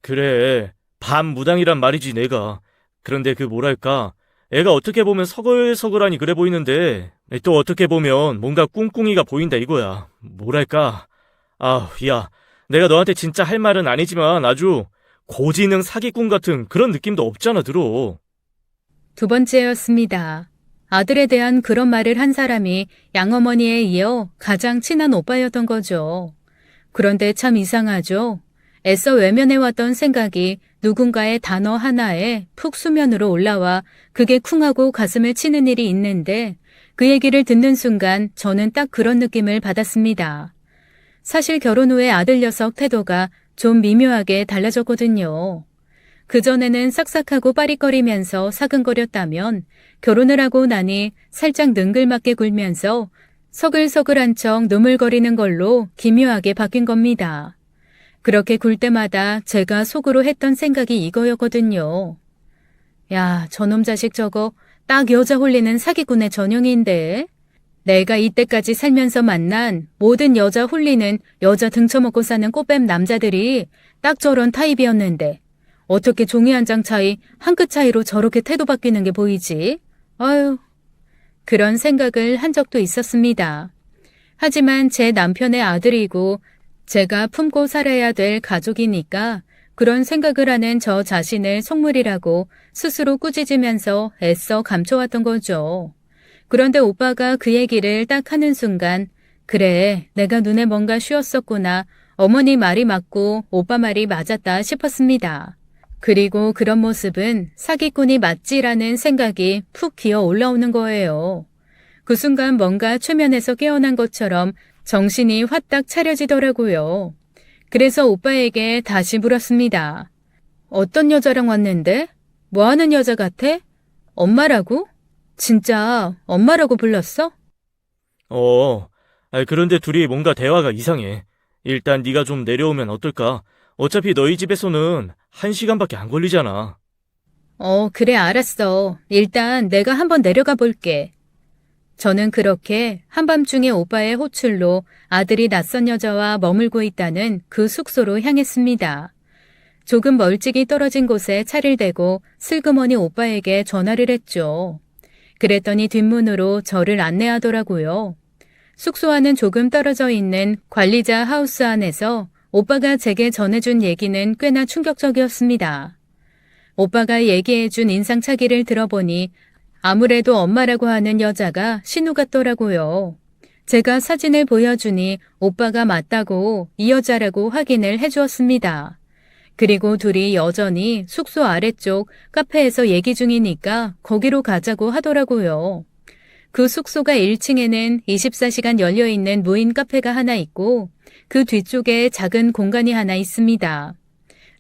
Speaker 2: 그래, 반무당이란 말이지 내가. 그런데 뭐랄까, 애가 어떻게 보면 서글서글하니 그래 보이는데 또 어떻게 보면 뭔가 꿍꿍이가 보인다 이거야. 뭐랄까, 야, 내가 너한테 진짜 할 말은 아니지만 아주 고지능 사기꾼 같은 그런 느낌도 없잖아 들어.
Speaker 1: 두 번째였습니다. 아들에 대한 그런 말을 한 사람이 양어머니에 이어 가장 친한 오빠였던 거죠. 그런데 참 이상하죠. 애써 외면해왔던 생각이 누군가의 단어 하나에 푹 수면으로 올라와 그게 쿵하고 가슴을 치는 일이 있는데 그 얘기를 듣는 순간 저는 딱 그런 느낌을 받았습니다. 사실 결혼 후에 아들 녀석 태도가 좀 미묘하게 달라졌거든요. 그전에는 싹싹하고 빠릿거리면서 사근거렸다면 결혼을 하고 나니 살짝 능글맞게 굴면서 서글서글한 척 누물거리는 걸로 기묘하게 바뀐 겁니다. 그렇게 굴 때마다 제가 속으로 했던 생각이 이거였거든요. 야, 저놈 자식 저거 딱 여자 홀리는 사기꾼의 전형인데. 내가 이때까지 살면서 만난 모든 여자 홀리는 여자 등쳐먹고 사는 꽃뱀 남자들이 딱 저런 타입이었는데 어떻게 종이 한 장 차이, 한 끗 차이로 저렇게 태도 바뀌는 게 보이지? 아유, 그런 생각을 한 적도 있었습니다. 하지만 제 남편의 아들이고 제가 품고 살아야 될 가족이니까 그런 생각을 하는 저 자신을 속물이라고 스스로 꾸짖으면서 애써 감춰왔던 거죠. 그런데 오빠가 그 얘기를 딱 하는 순간 그래, 내가 눈에 뭔가 씌었었구나. 어머니 말이 맞고 오빠 말이 맞았다 싶었습니다. 그리고 그런 모습은 사기꾼이 맞지라는 생각이 푹 기어 올라오는 거예요. 그 순간 뭔가 최면에서 깨어난 것처럼 정신이 화딱 차려지더라고요. 그래서 오빠에게 다시 물었습니다. 어떤 여자랑 왔는데? 뭐 하는 여자 같아? 엄마라고? 진짜 엄마라고 불렀어?
Speaker 2: 그런데 둘이 뭔가 대화가 이상해. 일단 네가 좀 내려오면 어떨까? 어차피 너희 집에서는 1시간밖에 안 걸리잖아.
Speaker 1: 그래, 알았어. 일단 내가 한번 내려가 볼게. 저는 그렇게 한밤중에 오빠의 호출로 아들이 낯선 여자와 머물고 있다는 그 숙소로 향했습니다. 조금 멀찍이 떨어진 곳에 차를 대고 슬그머니 오빠에게 전화를 했죠. 그랬더니 뒷문으로 저를 안내하더라고요. 숙소와는 조금 떨어져 있는 관리자 하우스 안에서 오빠가 제게 전해준 얘기는 꽤나 충격적이었습니다. 오빠가 얘기해준 인상착의를 들어보니 아무래도 엄마라고 하는 여자가 신우 같더라고요. 제가 사진을 보여주니 오빠가 맞다고 이 여자라고 확인을 해주었습니다. 그리고 둘이 여전히 숙소 아래쪽 카페에서 얘기 중이니까 거기로 가자고 하더라고요. 그 숙소가 1층에는 24시간 열려있는 무인 카페가 하나 있고 그 뒤쪽에 작은 공간이 하나 있습니다.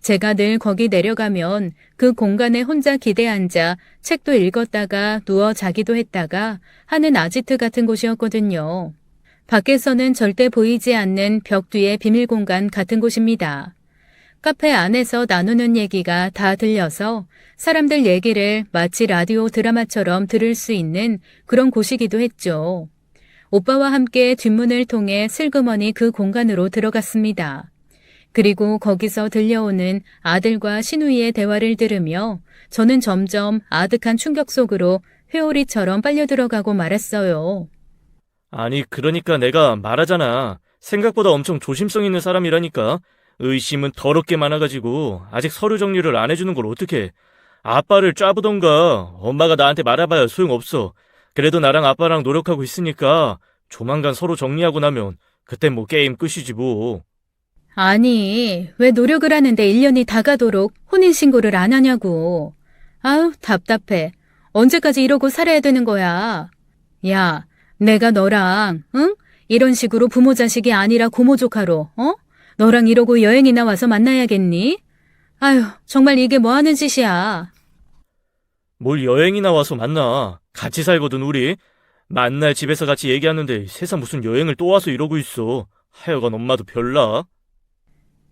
Speaker 1: 제가 늘 거기 내려가면 그 공간에 혼자 기대 앉아 책도 읽었다가 누워 자기도 했다가 하는 아지트 같은 곳이었거든요. 밖에서는 절대 보이지 않는 벽 뒤의 비밀 공간 같은 곳입니다. 카페 안에서 나누는 얘기가 다 들려서 사람들 얘기를 마치 라디오 드라마처럼 들을 수 있는 그런 곳이기도 했죠. 오빠와 함께 뒷문을 통해 슬그머니 그 공간으로 들어갔습니다. 그리고 거기서 들려오는 아들과 신우이의 대화를 들으며 저는 점점 아득한 충격 속으로 회오리처럼 빨려 들어가고 말았어요.
Speaker 2: 아니, 그러니까 내가 말하잖아. 생각보다 엄청 조심성 있는 사람이라니까. 의심은 더럽게 많아가지고 아직 서류 정리를 안 해주는 걸 어떡해. 아빠를 짜부던가 엄마가 나한테 말해봐야 소용없어. 그래도 나랑 아빠랑 노력하고 있으니까 조만간 서로 정리하고 나면 그땐 뭐 게임 끝이지 뭐.
Speaker 1: 아니, 왜 노력을 하는데 1년이 다 가도록 혼인신고를 안 하냐고. 아우, 답답해. 언제까지 이러고 살아야 되는 거야. 야, 내가 너랑, 응? 이런 식으로 부모 자식이 아니라 고모 조카로, 너랑 이러고 여행이나 와서 만나야겠니? 아휴, 정말 이게 뭐 하는 짓이야.
Speaker 2: 뭘 여행이나 와서 만나. 같이 살거든 우리. 만날 집에서 같이 얘기하는데 세상 무슨 여행을 또 와서 이러고 있어. 하여간 엄마도 별나.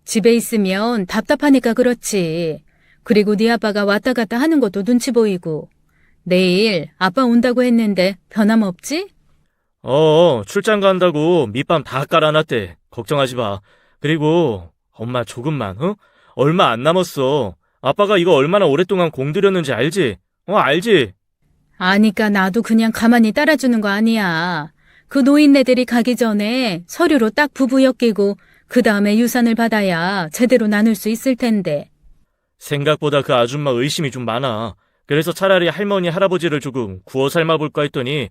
Speaker 1: 집에 있으면 답답하니까 그렇지. 그리고 네 아빠가 왔다 갔다 하는 것도 눈치 보이고. 내일 아빠 온다고 했는데 변함없지?
Speaker 2: 출장 간다고 밑밤 다 깔아놨대. 걱정하지 마. 그리고 엄마 조금만, 얼마 안 남았어. 아빠가 이거 얼마나 오랫동안 공들였는지 알지? 알지?
Speaker 1: 아니까 나도 그냥 가만히 따라주는 거 아니야. 그 노인네들이 가기 전에 서류로 딱 부부 엮이고 그 다음에 유산을 받아야 제대로 나눌 수 있을 텐데.
Speaker 2: 생각보다 그 아줌마 의심이 좀 많아. 그래서 차라리 할머니, 할아버지를 조금 구워 삶아볼까 했더니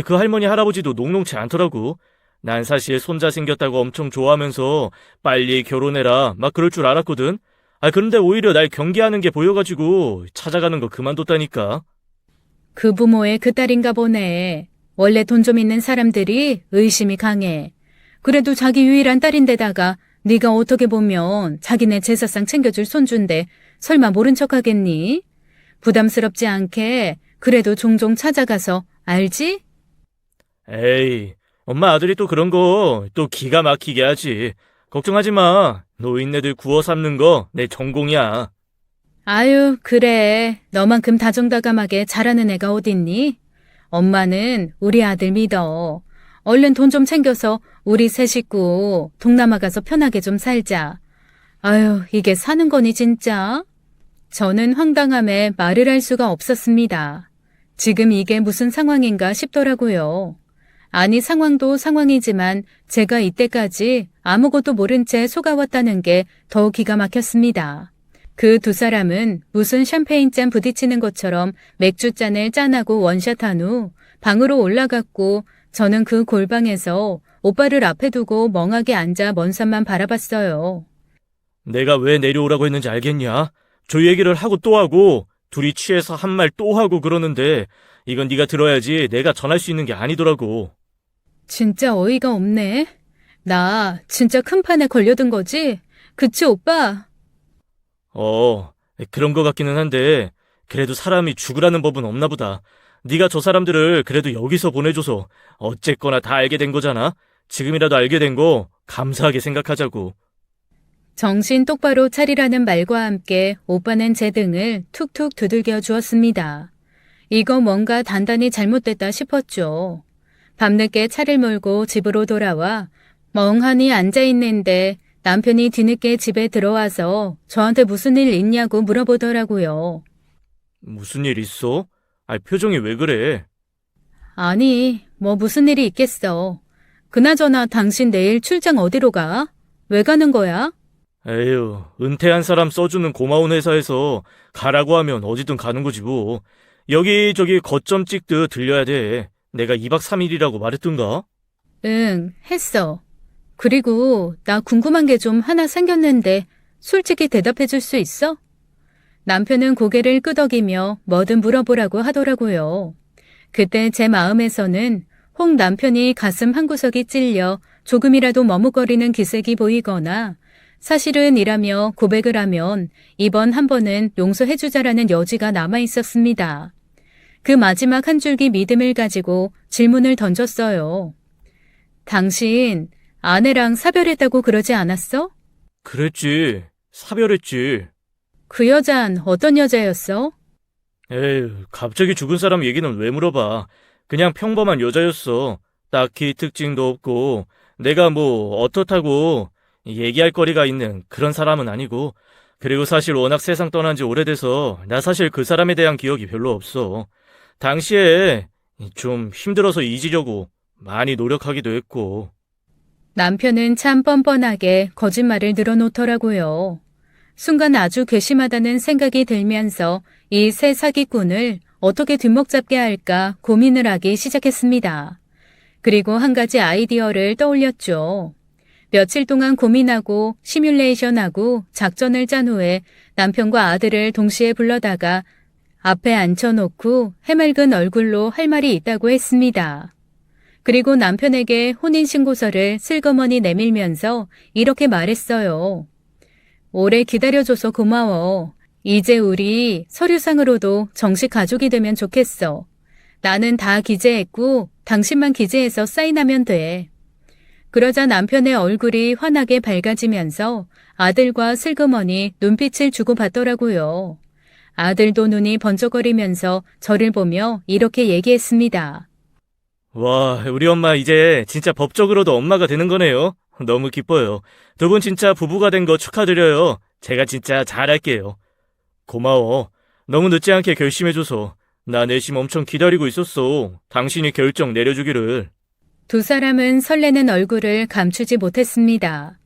Speaker 2: 그 할머니, 할아버지도 녹록치 않더라고. 난 사실 손자 생겼다고 엄청 좋아하면서 빨리 결혼해라 막 그럴 줄 알았거든. 그런데 오히려 날 경계하는 게 보여가지고 찾아가는 거 그만뒀다니까.
Speaker 1: 그 부모의 그 딸인가 보네. 원래 돈 좀 있는 사람들이 의심이 강해. 그래도 자기 유일한 딸인데다가 네가 어떻게 보면 자기네 제사상 챙겨줄 손주인데 설마 모른 척하겠니? 부담스럽지 않게 그래도 종종 찾아가서 알지?
Speaker 2: 에이, 엄마 아들이 또 그런 거 또 기가 막히게 하지. 걱정하지 마. 노인네들 구워 삶는 거 내 전공이야.
Speaker 1: 아유, 그래. 너만큼 다정다감하게 잘하는 애가 어딨니? 엄마는 우리 아들 믿어. 얼른 돈 좀 챙겨서 우리 세 식구 동남아 가서 편하게 좀 살자. 아유, 이게 사는 거니 진짜? 저는 황당함에 말을 할 수가 없었습니다. 지금 이게 무슨 상황인가 싶더라고요. 아니, 상황도 상황이지만 제가 이때까지 아무것도 모른 채 속아왔다는 게 더 기가 막혔습니다. 그 두 사람은 무슨 샴페인잔 부딪히는 것처럼 맥주잔을 짠하고 원샷한 후 방으로 올라갔고, 저는 그 골방에서 오빠를 앞에 두고 멍하게 앉아 먼 산만 바라봤어요.
Speaker 2: 내가 왜 내려오라고 했는지 알겠냐? 저 얘기를 하고 또 하고 둘이 취해서 한 말 또 하고 그러는데 이건 네가 들어야지 내가 전할 수 있는 게 아니더라고.
Speaker 1: 진짜 어이가 없네. 나 진짜 큰 판에 걸려든 거지? 그치, 오빠?
Speaker 2: 그런 거 같기는 한데 그래도 사람이 죽으라는 법은 없나 보다. 네가 저 사람들을 그래도 여기서 보내줘서 어쨌거나 다 알게 된 거잖아. 지금이라도 알게 된 거 감사하게 생각하자고.
Speaker 1: 정신 똑바로 차리라는 말과 함께 오빠는 제 등을 툭툭 두들겨 주었습니다. 이거 뭔가 단단히 잘못됐다 싶었죠. 밤늦게 차를 몰고 집으로 돌아와 멍하니 앉아있는데 남편이 뒤늦게 집에 들어와서 저한테 무슨 일 있냐고 물어보더라고요.
Speaker 2: 무슨 일 있어? 표정이 왜 그래?
Speaker 1: 아니, 뭐 무슨 일이 있겠어. 그나저나 당신 내일 출장 어디로 가? 왜 가는 거야?
Speaker 2: 에휴, 은퇴한 사람 써주는 고마운 회사에서 가라고 하면 어디든 가는 거지 뭐. 여기저기 거점 찍듯 들려야 돼. 내가 2박 3일이라고 말했던가?
Speaker 1: 응, 했어. 그리고 나 궁금한 게 좀 하나 생겼는데 솔직히 대답해 줄 수 있어? 남편은 고개를 끄덕이며 뭐든 물어보라고 하더라고요. 그때 제 마음에서는 혹 남편이 가슴 한구석이 찔려 조금이라도 머뭇거리는 기색이 보이거나 사실은 이라며 고백을 하면 이번 한 번은 용서해주자라는 여지가 남아 있었습니다. 그 마지막 한 줄기 믿음을 가지고 질문을 던졌어요. 당신 아내랑 사별했다고 그러지 않았어?
Speaker 2: 그랬지. 사별했지.
Speaker 1: 그 여잔 어떤 여자였어?
Speaker 2: 에휴, 갑자기 죽은 사람 얘기는 왜 물어봐. 그냥 평범한 여자였어. 딱히 특징도 없고 내가 뭐 어떻다고 얘기할 거리가 있는 그런 사람은 아니고, 그리고 사실 워낙 세상 떠난 지 오래돼서 나 사실 그 사람에 대한 기억이 별로 없어. 당시에 좀 힘들어서 잊으려고 많이 노력하기도 했고.
Speaker 1: 남편은 참 뻔뻔하게 거짓말을 늘어놓더라고요. 순간 아주 괘씸하다는 생각이 들면서 이 새 사기꾼을 어떻게 뒷목잡게 할까 고민을 하기 시작했습니다. 그리고 한 가지 아이디어를 떠올렸죠. 며칠 동안 고민하고 시뮬레이션하고 작전을 짠 후에 남편과 아들을 동시에 불러다가 앞에 앉혀놓고 해맑은 얼굴로 할 말이 있다고 했습니다. 그리고 남편에게 혼인신고서를 슬그머니 내밀면서 이렇게 말했어요. 오래 기다려줘서 고마워. 이제 우리 서류상으로도 정식 가족이 되면 좋겠어. 나는 다 기재했고 당신만 기재해서 사인하면 돼. 그러자 남편의 얼굴이 환하게 밝아지면서 아들과 슬그머니 눈빛을 주고받더라고요. 아들도 눈이 번쩍거리면서 저를 보며 이렇게 얘기했습니다.
Speaker 2: 와, 우리 엄마 이제 진짜 법적으로도 엄마가 되는 거네요. 너무 기뻐요. 두 분 진짜 부부가 된 거 축하드려요. 제가 진짜 잘할게요. 고마워. 너무 늦지 않게 결심해줘서. 나 내심 엄청 기다리고 있었어. 당신이 결정 내려주기를.
Speaker 1: 두 사람은 설레는 얼굴을 감추지 못했습니다.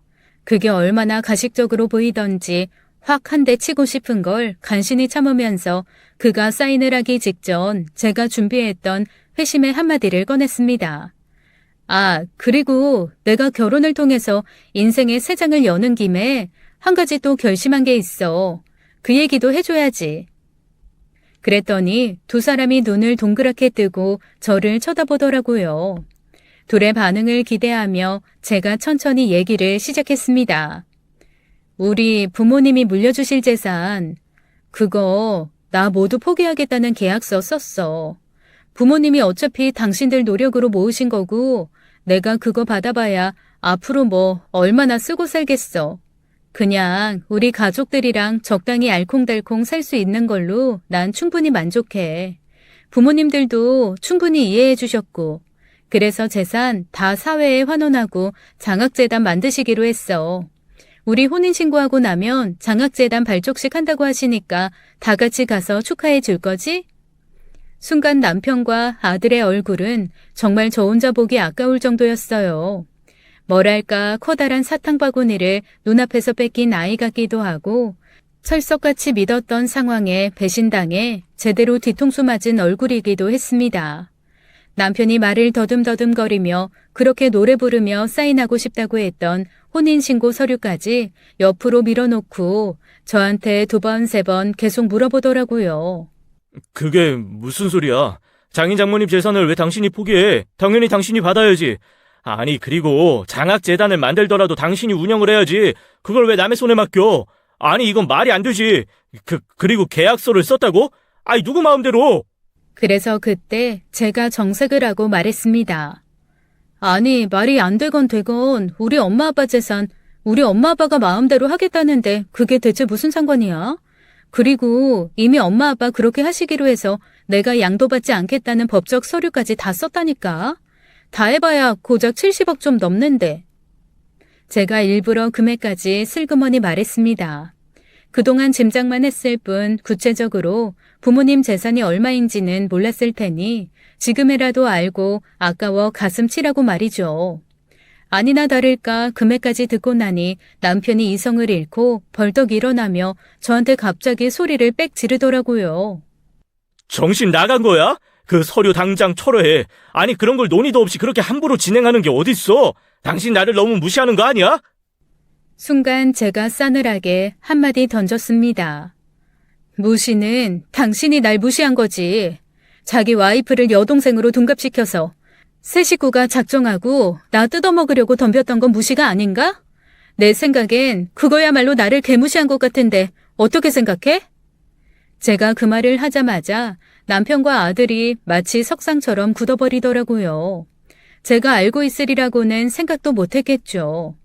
Speaker 1: 그게 얼마나 가식적으로 보이던지 확 한 대 치고 싶은 걸 간신히 참으면서 그가 사인을 하기 직전 제가 준비했던 회심의 한마디를 꺼냈습니다. 아, 그리고 내가 결혼을 통해서 인생의 새 장을 여는 김에 한 가지 또 결심한 게 있어. 그 얘기도 해줘야지. 그랬더니 두 사람이 눈을 동그랗게 뜨고 저를 쳐다보더라고요. 둘의 반응을 기대하며 제가 천천히 얘기를 시작했습니다. 우리 부모님이 물려주실 재산, 그거 나 모두 포기하겠다는 계약서 썼어. 부모님이 어차피 당신들 노력으로 모으신 거고 내가 그거 받아봐야 앞으로 뭐 얼마나 쓰고 살겠어. 그냥 우리 가족들이랑 적당히 알콩달콩 살 수 있는 걸로 난 충분히 만족해. 부모님들도 충분히 이해해 주셨고, 그래서 재산 다 사회에 환원하고 장학재단 만드시기로 했어. 우리 혼인신고하고 나면 장학재단 발족식 한다고 하시니까 다 같이 가서 축하해 줄 거지? 순간 남편과 아들의 얼굴은 정말 저 혼자 보기 아까울 정도였어요. 뭐랄까 커다란 사탕바구니를 눈앞에서 뺏긴 아이 같기도 하고 철석같이 믿었던 상황에 배신당해 제대로 뒤통수 맞은 얼굴이기도 했습니다. 남편이 말을 더듬더듬거리며 그렇게 노래 부르며 사인하고 싶다고 했던 혼인신고 서류까지 옆으로 밀어놓고 저한테 2번, 3번 계속 물어보더라고요.
Speaker 2: 그게 무슨 소리야? 장인 장모님 재산을 왜 당신이 포기해? 당연히 당신이 받아야지. 아니, 그리고 장학재단을 만들더라도 당신이 운영을 해야지. 그걸 왜 남의 손에 맡겨? 아니, 이건 말이 안 되지. 그리고 계약서를 썼다고? 아니, 누구 마음대로?
Speaker 1: 그래서 그때 제가 정색을 하고 말했습니다. 아니, 말이 안 되건 되건 우리 엄마 아빠 재산, 우리 엄마 아빠가 마음대로 하겠다는데 그게 대체 무슨 상관이야? 그리고 이미 엄마 아빠 그렇게 하시기로 해서 내가 양도받지 않겠다는 법적 서류까지 다 썼다니까. 다 해봐야 고작 70억 좀 넘는데. 제가 일부러 금액까지 슬그머니 말했습니다. 그동안 짐작만 했을 뿐 구체적으로 부모님 재산이 얼마인지는 몰랐을 테니 지금이라도 알고 아까워 가슴 치라고 말이죠. 아니나 다를까 금액까지 듣고 나니 남편이 이성을 잃고 벌떡 일어나며 저한테 갑자기 소리를 빽 지르더라고요.
Speaker 2: 정신 나간 거야? 그 서류 당장 철회해. 아니, 그런 걸 논의도 없이 그렇게 함부로 진행하는 게 어딨어? 당신 나를 너무 무시하는 거 아니야?
Speaker 1: 순간 제가 싸늘하게 한마디 던졌습니다. 무시는 당신이 날 무시한 거지. 자기 와이프를 여동생으로 둔갑시켜서 새 식구가 작정하고 나 뜯어먹으려고 덤볐던 건 무시가 아닌가? 내 생각엔 그거야말로 나를 개무시한 것 같은데 어떻게 생각해? 제가 그 말을 하자마자 남편과 아들이 마치 석상처럼 굳어버리더라고요. 제가 알고 있으리라고는 생각도 못했겠죠.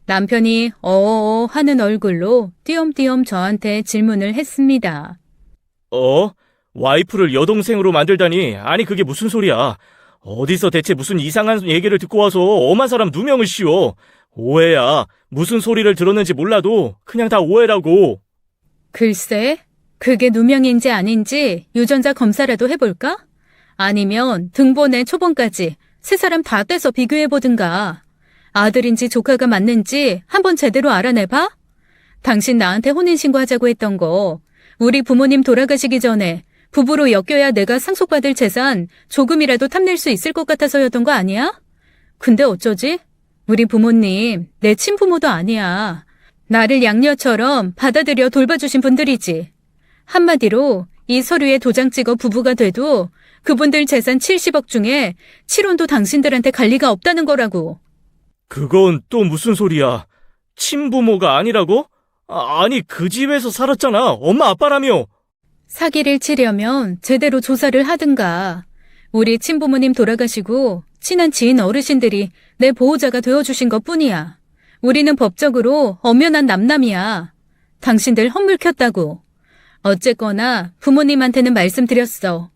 Speaker 1: 남편이 어어어 하는 얼굴로 띄엄띄엄 저한테 질문을 했습니다.
Speaker 2: 와이프를 여동생으로 만들다니. 아니, 그게 무슨 소리야? 어디서 대체 무슨 이상한 얘기를 듣고 와서 엄한 사람 누명을 씌워. 오해야. 무슨 소리를 들었는지 몰라도 그냥 다 오해라고.
Speaker 1: 글쎄, 그게 누명인지 아닌지 유전자 검사라도 해볼까? 아니면 등본에 초본까지 세 사람 다 떼서 비교해보든가. 아들인지 조카가 맞는지 한번 제대로 알아내봐? 당신 나한테 혼인신고하자고 했던 거 우리 부모님 돌아가시기 전에 부부로 엮여야 내가 상속받을 재산 조금이라도 탐낼 수 있을 것 같아서였던 거 아니야? 근데 어쩌지? 우리 부모님 내 친부모도 아니야. 나를 양녀처럼 받아들여 돌봐주신 분들이지. 한마디로 이 서류에 도장 찍어 부부가 돼도 그분들 재산 70억 중에 7원도 당신들한테 갈 리가 없다는 거라고.
Speaker 2: 그건 또 무슨 소리야? 친부모가 아니라고? 아니, 그 집에서 살았잖아. 엄마 아빠라며.
Speaker 1: 사기를 치려면 제대로 조사를 하든가. 우리 친부모님 돌아가시고 친한 지인 어르신들이 내 보호자가 되어주신 것뿐이야. 우리는 법적으로 엄연한 남남이야. 당신들 헛물켰다고. 어쨌거나 부모님한테는 말씀드렸어.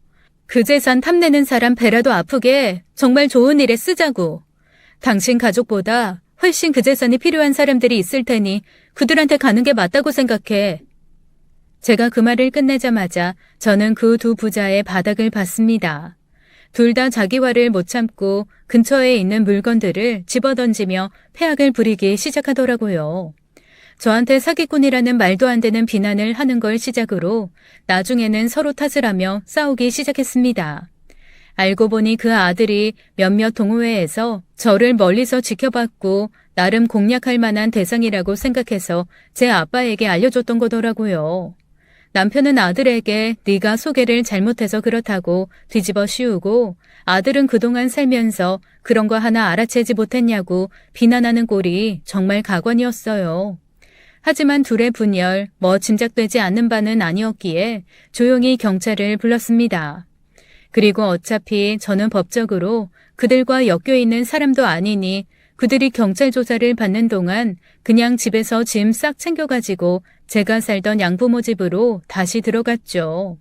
Speaker 1: 그 재산 탐내는 사람 배라도 아프게 정말 좋은 일에 쓰자고. 당신 가족보다 훨씬 그 재산이 필요한 사람들이 있을 테니 그들한테 가는 게 맞다고 생각해. 제가 그 말을 끝내자마자 저는 그 두 부자의 바닥을 봤습니다. 둘 다 자기 화를 못 참고 근처에 있는 물건들을 집어던지며 패악을 부리기 시작하더라고요. 저한테 사기꾼이라는 말도 안 되는 비난을 하는 걸 시작으로 나중에는 서로 탓을 하며 싸우기 시작했습니다. 알고 보니 그 아들이 몇몇 동호회에서 저를 멀리서 지켜봤고 나름 공략할 만한 대상이라고 생각해서 제 아빠에게 알려줬던 거더라고요. 남편은 아들에게 네가 소개를 잘못해서 그렇다고 뒤집어 씌우고 아들은 그동안 살면서 그런 거 하나 알아채지 못했냐고 비난하는 꼴이 정말 가관이었어요. 하지만 둘의 분열, 짐작되지 않는 바는 아니었기에 조용히 경찰을 불렀습니다. 그리고 어차피 저는 법적으로 그들과 엮여 있는 사람도 아니니 그들이 경찰 조사를 받는 동안 그냥 집에서 짐 싹 챙겨가지고 제가 살던 양부모 집으로 다시 들어갔죠.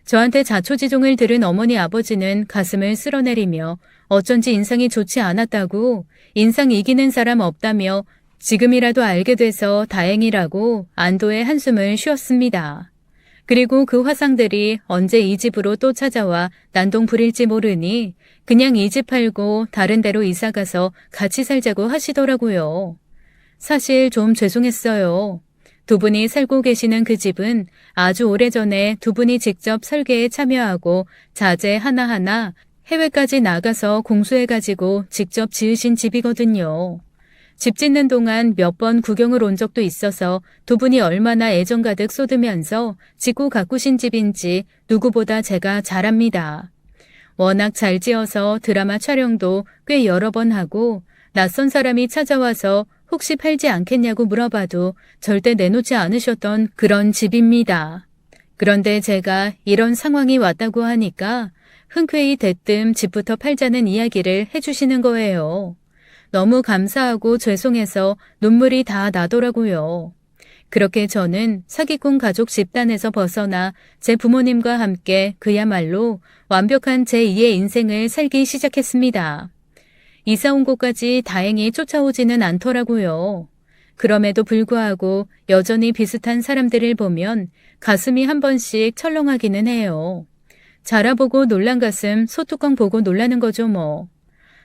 Speaker 1: 저한테 자초지종을 들은 어머니 아버지는 가슴을 쓸어내리며 어쩐지 인상이 좋지 않았다고, 인상 이기는 사람 없다며 지금이라도 알게 돼서 다행이라고 안도의 한숨을 쉬었습니다. 그리고 그 화상들이 언제 이 집으로 또 찾아와 난동 부릴지 모르니 그냥 이 집 팔고 다른 데로 이사가서 같이 살자고 하시더라고요. 사실 좀 죄송했어요. 두 분이 살고 계시는 그 집은 아주 오래전에 두 분이 직접 설계에 참여하고 자재 하나하나 해외까지 나가서 공수해가지고 직접 지으신 집이거든요. 집 짓는 동안 몇 번 구경을 온 적도 있어서 두 분이 얼마나 애정 가득 쏟으면서 짓고 가꾸신 집인지 누구보다 제가 잘 압니다. 워낙 잘 지어서 드라마 촬영도 꽤 여러 번 하고 낯선 사람이 찾아와서 혹시 팔지 않겠냐고 물어봐도 절대 내놓지 않으셨던 그런 집입니다. 그런데 제가 이런 상황이 왔다고 하니까 흔쾌히 대뜸 집부터 팔자는 이야기를 해주시는 거예요. 너무 감사하고 죄송해서 눈물이 다 나더라고요. 그렇게 저는 사기꾼 가족 집단에서 벗어나 제 부모님과 함께 그야말로 완벽한 제2의 인생을 살기 시작했습니다. 이사 온 곳까지 다행히 쫓아오지는 않더라고요. 그럼에도 불구하고 여전히 비슷한 사람들을 보면 가슴이 한 번씩 철렁하기는 해요. 자라보고 놀란 가슴 소뚜껑 보고 놀라는 거죠 뭐.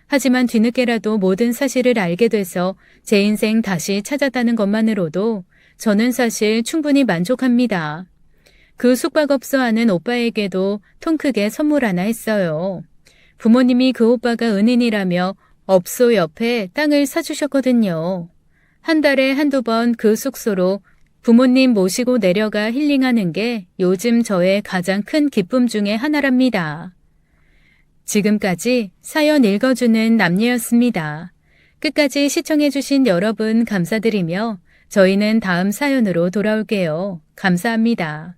Speaker 1: 하지만 뒤늦게라도 모든 사실을 알게 돼서 제 인생 다시 찾았다는 것만으로도 저는 사실 충분히 만족합니다. 그 숙박업소 하는 오빠에게도 통 크게 선물 하나 했어요. 부모님이 그 오빠가 은인이라며 업소 옆에 땅을 사주셨거든요. 한 달에 한두 번 그 숙소로 부모님 모시고 내려가 힐링하는 게 요즘 저의 가장 큰 기쁨 중에 하나랍니다. 지금까지 사연 읽어주는 남녀였습니다. 끝까지 시청해주신 여러분 감사드리며 저희는 다음 사연으로 돌아올게요. 감사합니다.